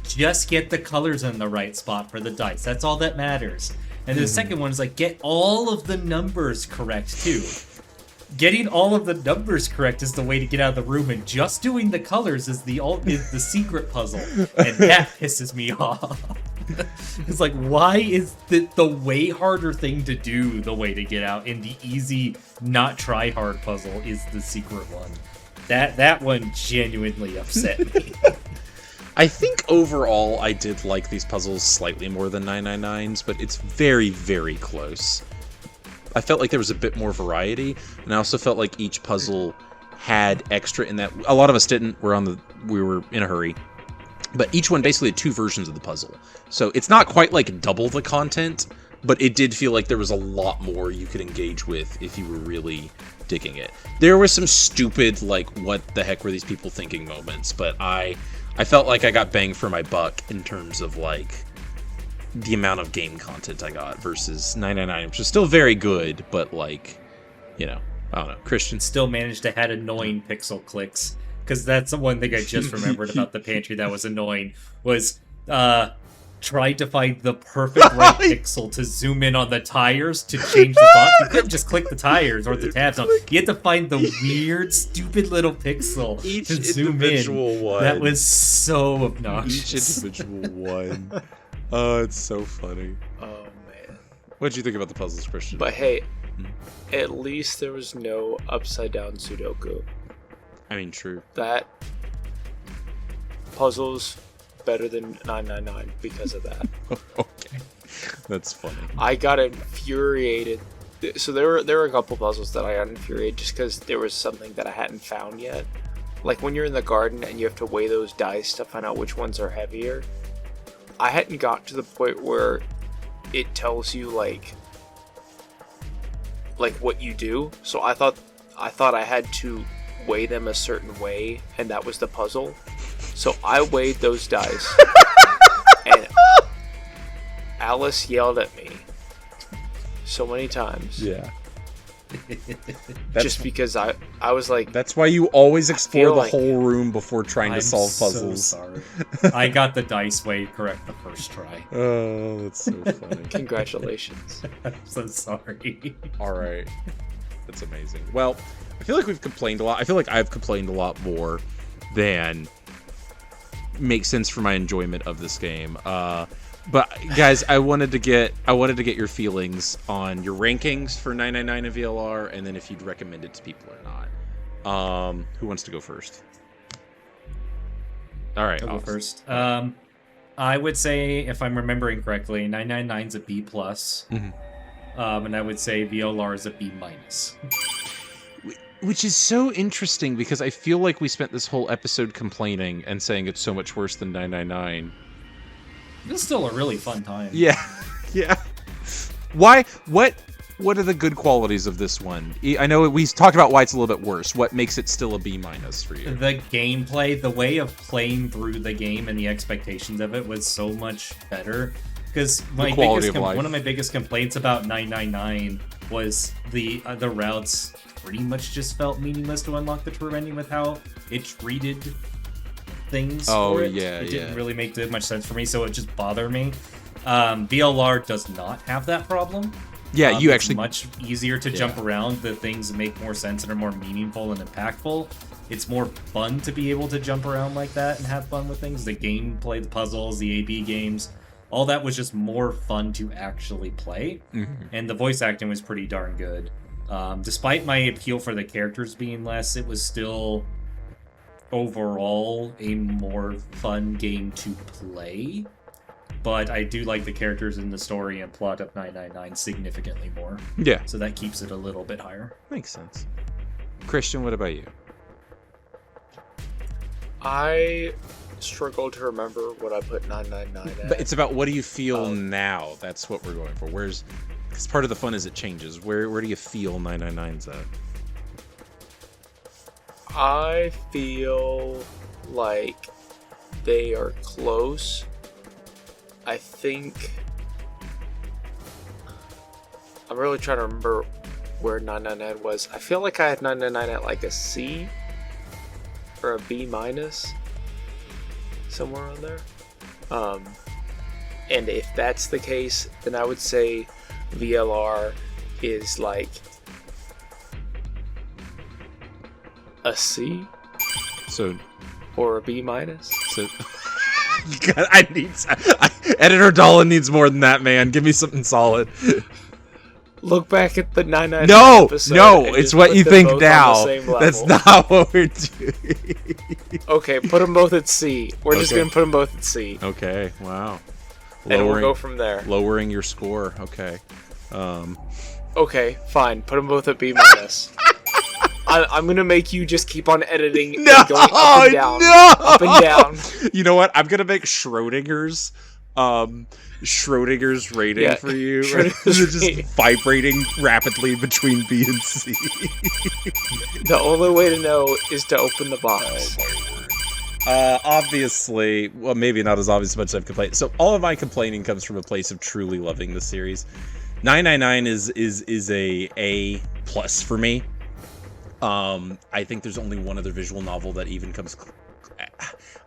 S2: just get the colors in the right spot for the dice. That's all that matters. And the second one is like, get all of the numbers correct, too. Getting all of the numbers correct is the way to get out of the room, and just doing the colors is the secret puzzle. And that pisses me off. It's like, why is the way harder thing to do the way to get out, and the easy, not try hard puzzle is the secret one? That one genuinely upset me.
S3: I think overall I did like these puzzles slightly more than 999's, but it's very, very close. I felt like there was a bit more variety, and I also felt like each puzzle had extra in that. A lot of us didn't. We were in a hurry. But each one basically had two versions of the puzzle. So it's not quite like double the content, but it did feel like there was a lot more you could engage with if you were really digging it. There was some stupid, like, what the heck were these people thinking moments, but I felt like I got bang for my buck in terms of, like, the amount of game content I got versus 999, which is still very good, but, like, I don't know. Christian
S2: still managed to have annoying pixel clicks, because that's the one thing I just remembered about the pantry that was annoying, was tried to find the perfect right pixel to zoom in on the tires to change the font. You couldn't just click the tires or the tabs on. You had to find the weird, stupid little pixel to zoom in.
S3: One.
S2: That was so obnoxious.
S3: Each individual one. Oh, it's so funny.
S1: Oh man.
S3: What'd you think about the puzzles, Christian?
S1: But hey, at least there was no upside down Sudoku.
S3: I mean, true.
S1: That puzzle's better than 999 because of that.
S3: Okay, that's funny.
S1: I got infuriated. So there were a couple puzzles that I got infuriated just because there was something that I hadn't found yet. Like when you're in the garden and you have to weigh those dice to find out which ones are heavier. I hadn't got to the point where it tells you like what you do. So I thought I had to weigh them a certain way, and that was the puzzle. So I weighed those dice, and Alice yelled at me so many times.
S3: Yeah.
S1: Just because I was like...
S3: That's why you always explore the
S1: like
S3: whole room before trying to solve puzzles.
S2: So sorry. I got the dice weighed correct the first try.
S3: Oh, that's so funny.
S1: Congratulations.
S2: I'm so sorry.
S3: All right. That's amazing. Well, I feel like we've complained a lot. I feel like I've complained a lot more than makes sense for my enjoyment of this game. But guys, I wanted to get your feelings on your rankings for 999 and VLR, and then if you'd recommend it to people or not. Who wants to go first? All right,
S2: I'll go first. I would say, if I'm remembering correctly, 999's a B+.
S3: Mhm.
S2: And I would say VLR is a B-.
S3: Which is so interesting because I feel like we spent this whole episode complaining and saying it's so much worse than 999.
S2: It's still a really fun time.
S3: Yeah, yeah. Why? What are the good qualities of this one? I know we talked about why it's a little bit worse. What makes it still a B- for you?
S2: The gameplay, the way of playing through the game and the expectations of it was so much better. Because one of my biggest complaints about 999 was the routes pretty much just felt meaningless to unlock the true ending with how it treated things. For it. It didn't really make that much sense for me, so it just bothered me. VLR does not have that problem.
S3: Yeah,
S2: it's much easier to jump around. The things make more sense and are more meaningful and impactful. It's more fun to be able to jump around like that and have fun with things. The gameplay, the puzzles, the AB games, all that was just more fun to actually play.
S3: Mm-hmm.
S2: And the voice acting was pretty darn good. Despite my appeal for the characters being less, it was still overall a more fun game to play. But I do like the characters in the story and plot of 999 significantly more.
S3: Yeah.
S2: So that keeps it a little bit higher.
S3: Makes sense. Christian, what about you?
S1: I struggle to remember what I put 999 at.
S3: But it's about what do you feel now? That's what we're going for. Because part of the fun is it changes. Where do you feel 999's at?
S1: I feel like they are close. I think I'm really trying to remember where 999 was. I feel like I had 999 at like a C or a B-, somewhere on there. And if that's the case, then I would say VLR is like a C, or a B-.
S3: So God, Editor Dolan needs more than that, man. Give me something solid.
S1: Look back at the 999
S3: No,
S1: episode
S3: it's what you think now. That's not what we're doing.
S1: Okay, put them both at C. We're just gonna put them both at C.
S3: Okay, wow.
S1: And we'll go from there.
S3: Lowering your score. Okay.
S1: Okay, fine. Put them both at B-. I'm gonna make you just keep on editing and going up and down. Up and down.
S3: You know what? I'm gonna make Schrodinger's rating for you. Just vibrating rapidly between B and C.
S1: The only way to know is to open the box.
S3: Obviously, well, maybe not as obvious as much as I've complained. So all of my complaining comes from a place of truly loving the series. 999 is a plus for me. I think there's only one other visual novel that even comes.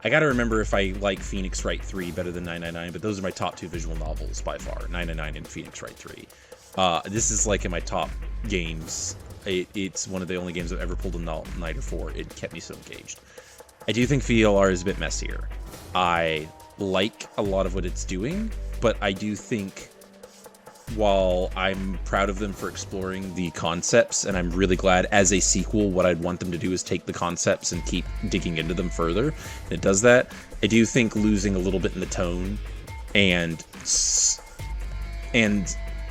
S3: I gotta remember if I like Phoenix Wright 3 better than 999, but those are my top two visual novels by far, 999 and Phoenix Wright 3. This is like in my top games. It's one of the only games I've ever pulled a nighter for. It kept me so engaged. I do think VLR is a bit messier. I like a lot of what it's doing, but I do think while I'm proud of them for exploring the concepts, and I'm really glad as a sequel, what I'd want them to do is take the concepts and keep digging into them further. And it does that. I do think losing a little bit in the tone and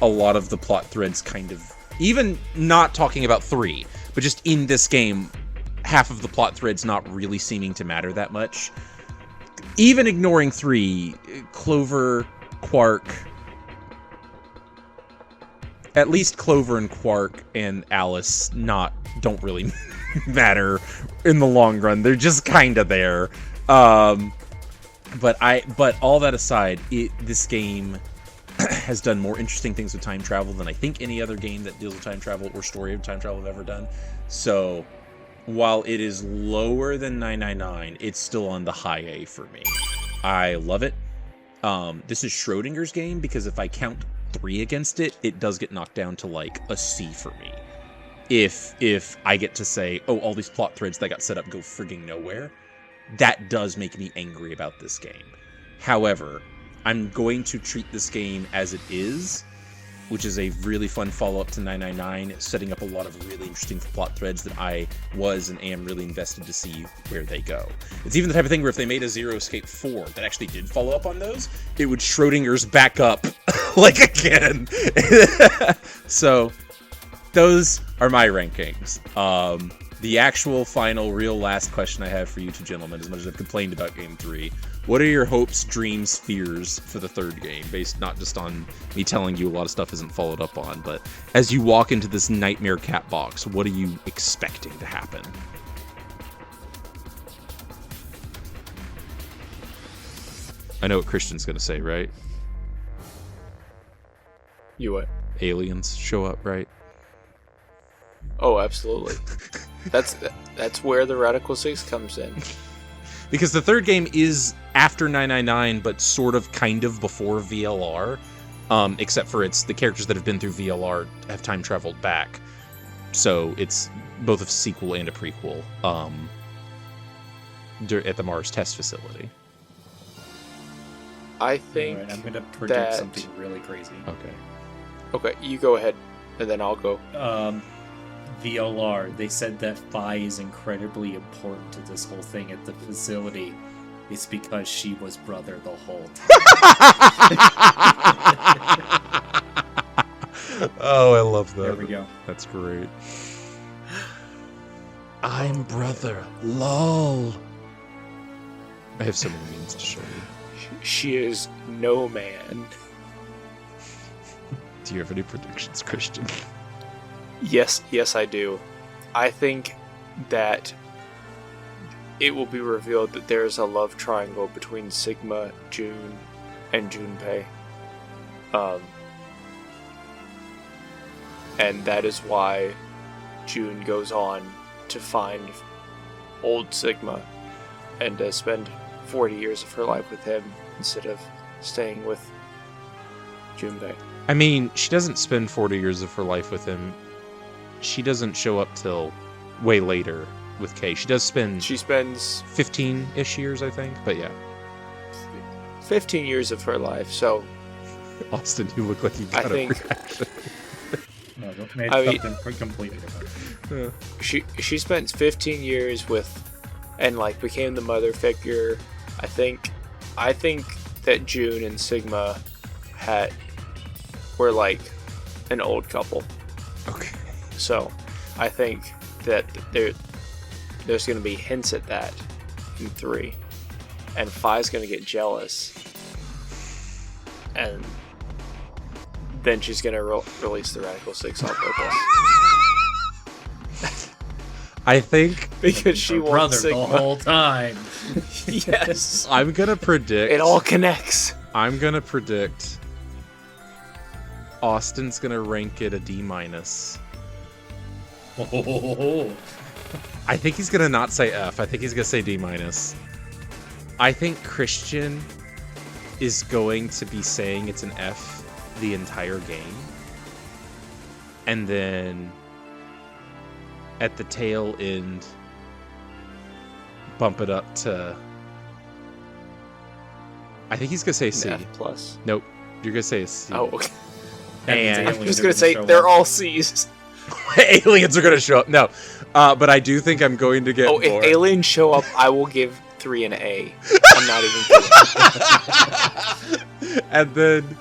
S3: a lot of the plot threads kind of, even not talking about 3, but just in this game, half of the plot threads not really seeming to matter that much. Even ignoring 3, Clover, Quark, at least Clover and Quark and Alice don't really matter in the long run. They're just kind of there. But all that aside, this game has done more interesting things with time travel than I think any other game that deals with time travel or story of time travel have ever done. So while it is lower than 999, it's still on the high A for me. I love it. This is Schrodinger's game because if I count 3 against it, it does get knocked down to like a C for me. If I get to say, oh, all these plot threads that got set up go frigging nowhere, that does make me angry about this game. However, I'm going to treat this game as it is, which is a really fun follow-up to 999, setting up a lot of really interesting plot threads that I was and am really invested to see where they go. It's even the type of thing where if they made a Zero Escape 4 that actually did follow up on those, it would Schrodinger's back up, like, again. So, those are my rankings. The actual final, real last question I have for you two gentlemen, as much as I've complained about Game 3, what are your hopes, dreams, fears for the third game, based not just on me telling you a lot of stuff isn't followed up on, but as you walk into this nightmare cat box, what are you expecting to happen? I know what Christian's gonna say, right?
S1: You what?
S3: Aliens show up, right?
S1: Oh, absolutely. That's where the Radical 6 comes in.
S3: Because the third game is after 999, but sort of kind of before VLR, except for it's the characters that have been through VLR have time traveled back. So it's both a sequel and a prequel at the Mars test facility.
S1: I think
S2: All right, I'm going to predict something really crazy.
S1: Okay, you go ahead, and then I'll go.
S2: VLR, they said that Phi is incredibly important to this whole thing at the facility. It's because she was brother the whole time.
S3: Oh, I love that.
S2: There we go.
S3: That's great. I'm brother. Lol. I have so many memes to show you.
S1: She is no man.
S3: Do you have any predictions, Christian?
S1: Yes, I do. I think that it will be revealed that there is a love triangle between Sigma, June, and Junpei. And that is why June goes on to find old Sigma and to spend 40 years of her life with him instead of staying with Junpei.
S3: I mean, she doesn't spend 40 years of her life with him. She doesn't show up till way later with Kay. She spends 15-ish years, I think. But yeah.
S1: 15 years of her life, so...
S3: Austin, you look like you got a reaction.
S2: No, something completely different.
S1: She spent 15 years with... and, like, became the mother figure. I think that June and Sigma were, like, an old couple.
S3: Okay.
S1: So, I think that there's going to be hints at that in 3. And Phi's going to get jealous. And then she's going to release the Radical 6 on purpose.
S3: I think...
S1: because she wants
S2: brother
S1: Sigma.
S2: The whole time.
S1: Yes.
S3: I'm going to predict...
S1: it all connects.
S3: I'm going to predict... Austin's going to rank it a D-.
S2: Oh.
S3: I think he's going to not say F. I think he's going to say D-. I think Christian is going to be saying it's an F the entire game. And then at the tail end, bump it up to... I think he's going to say C.
S1: An F+.
S3: Nope. You're going to say a C.
S1: Oh, okay.
S3: And
S1: I'm just going to say they're all C's.
S3: Aliens are going to show up. No. But I do think I'm going to get more.
S1: If aliens show up, I will give 3 an A. I'm not even kidding.
S3: And then,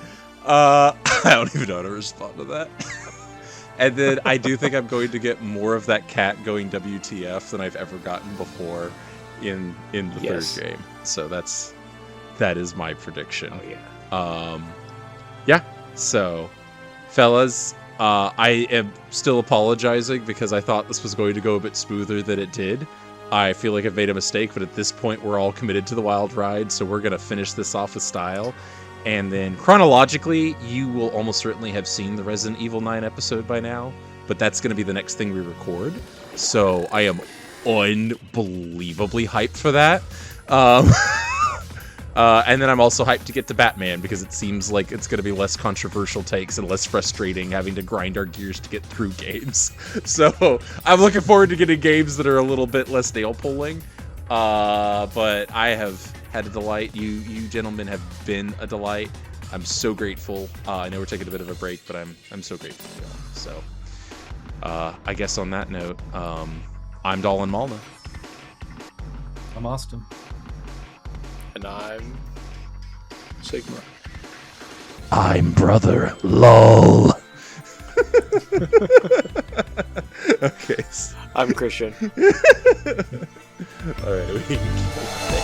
S3: I don't even know how to respond to that. And then I do think I'm going to get more of that cat going WTF than I've ever gotten before in the third game. So that is my prediction.
S1: Oh, yeah.
S3: Yeah. So, fellas, I am still apologizing because I thought this was going to go a bit smoother than it did. I feel like I've made a mistake, but at this point we're all committed to the wild ride, so we're going to finish this off with style. And then chronologically, you will almost certainly have seen the Resident Evil 9 episode by now, but that's going to be the next thing we record. So I am unbelievably hyped for that. And then I'm also hyped to get to Batman because it seems like it's going to be less controversial takes and less frustrating having to grind our gears to get through games. So I'm looking forward to getting games that are a little bit less nail pulling. But I have had a delight. You gentlemen have been a delight. I'm so grateful. I know we're taking a bit of a break, but I'm so grateful for y'all. So I guess on that note, I'm Dolan Malna.
S2: I'm Austin.
S1: And I'm Sigma.
S3: I'm Brother LOL. Okay.
S1: I'm Christian.
S3: All right.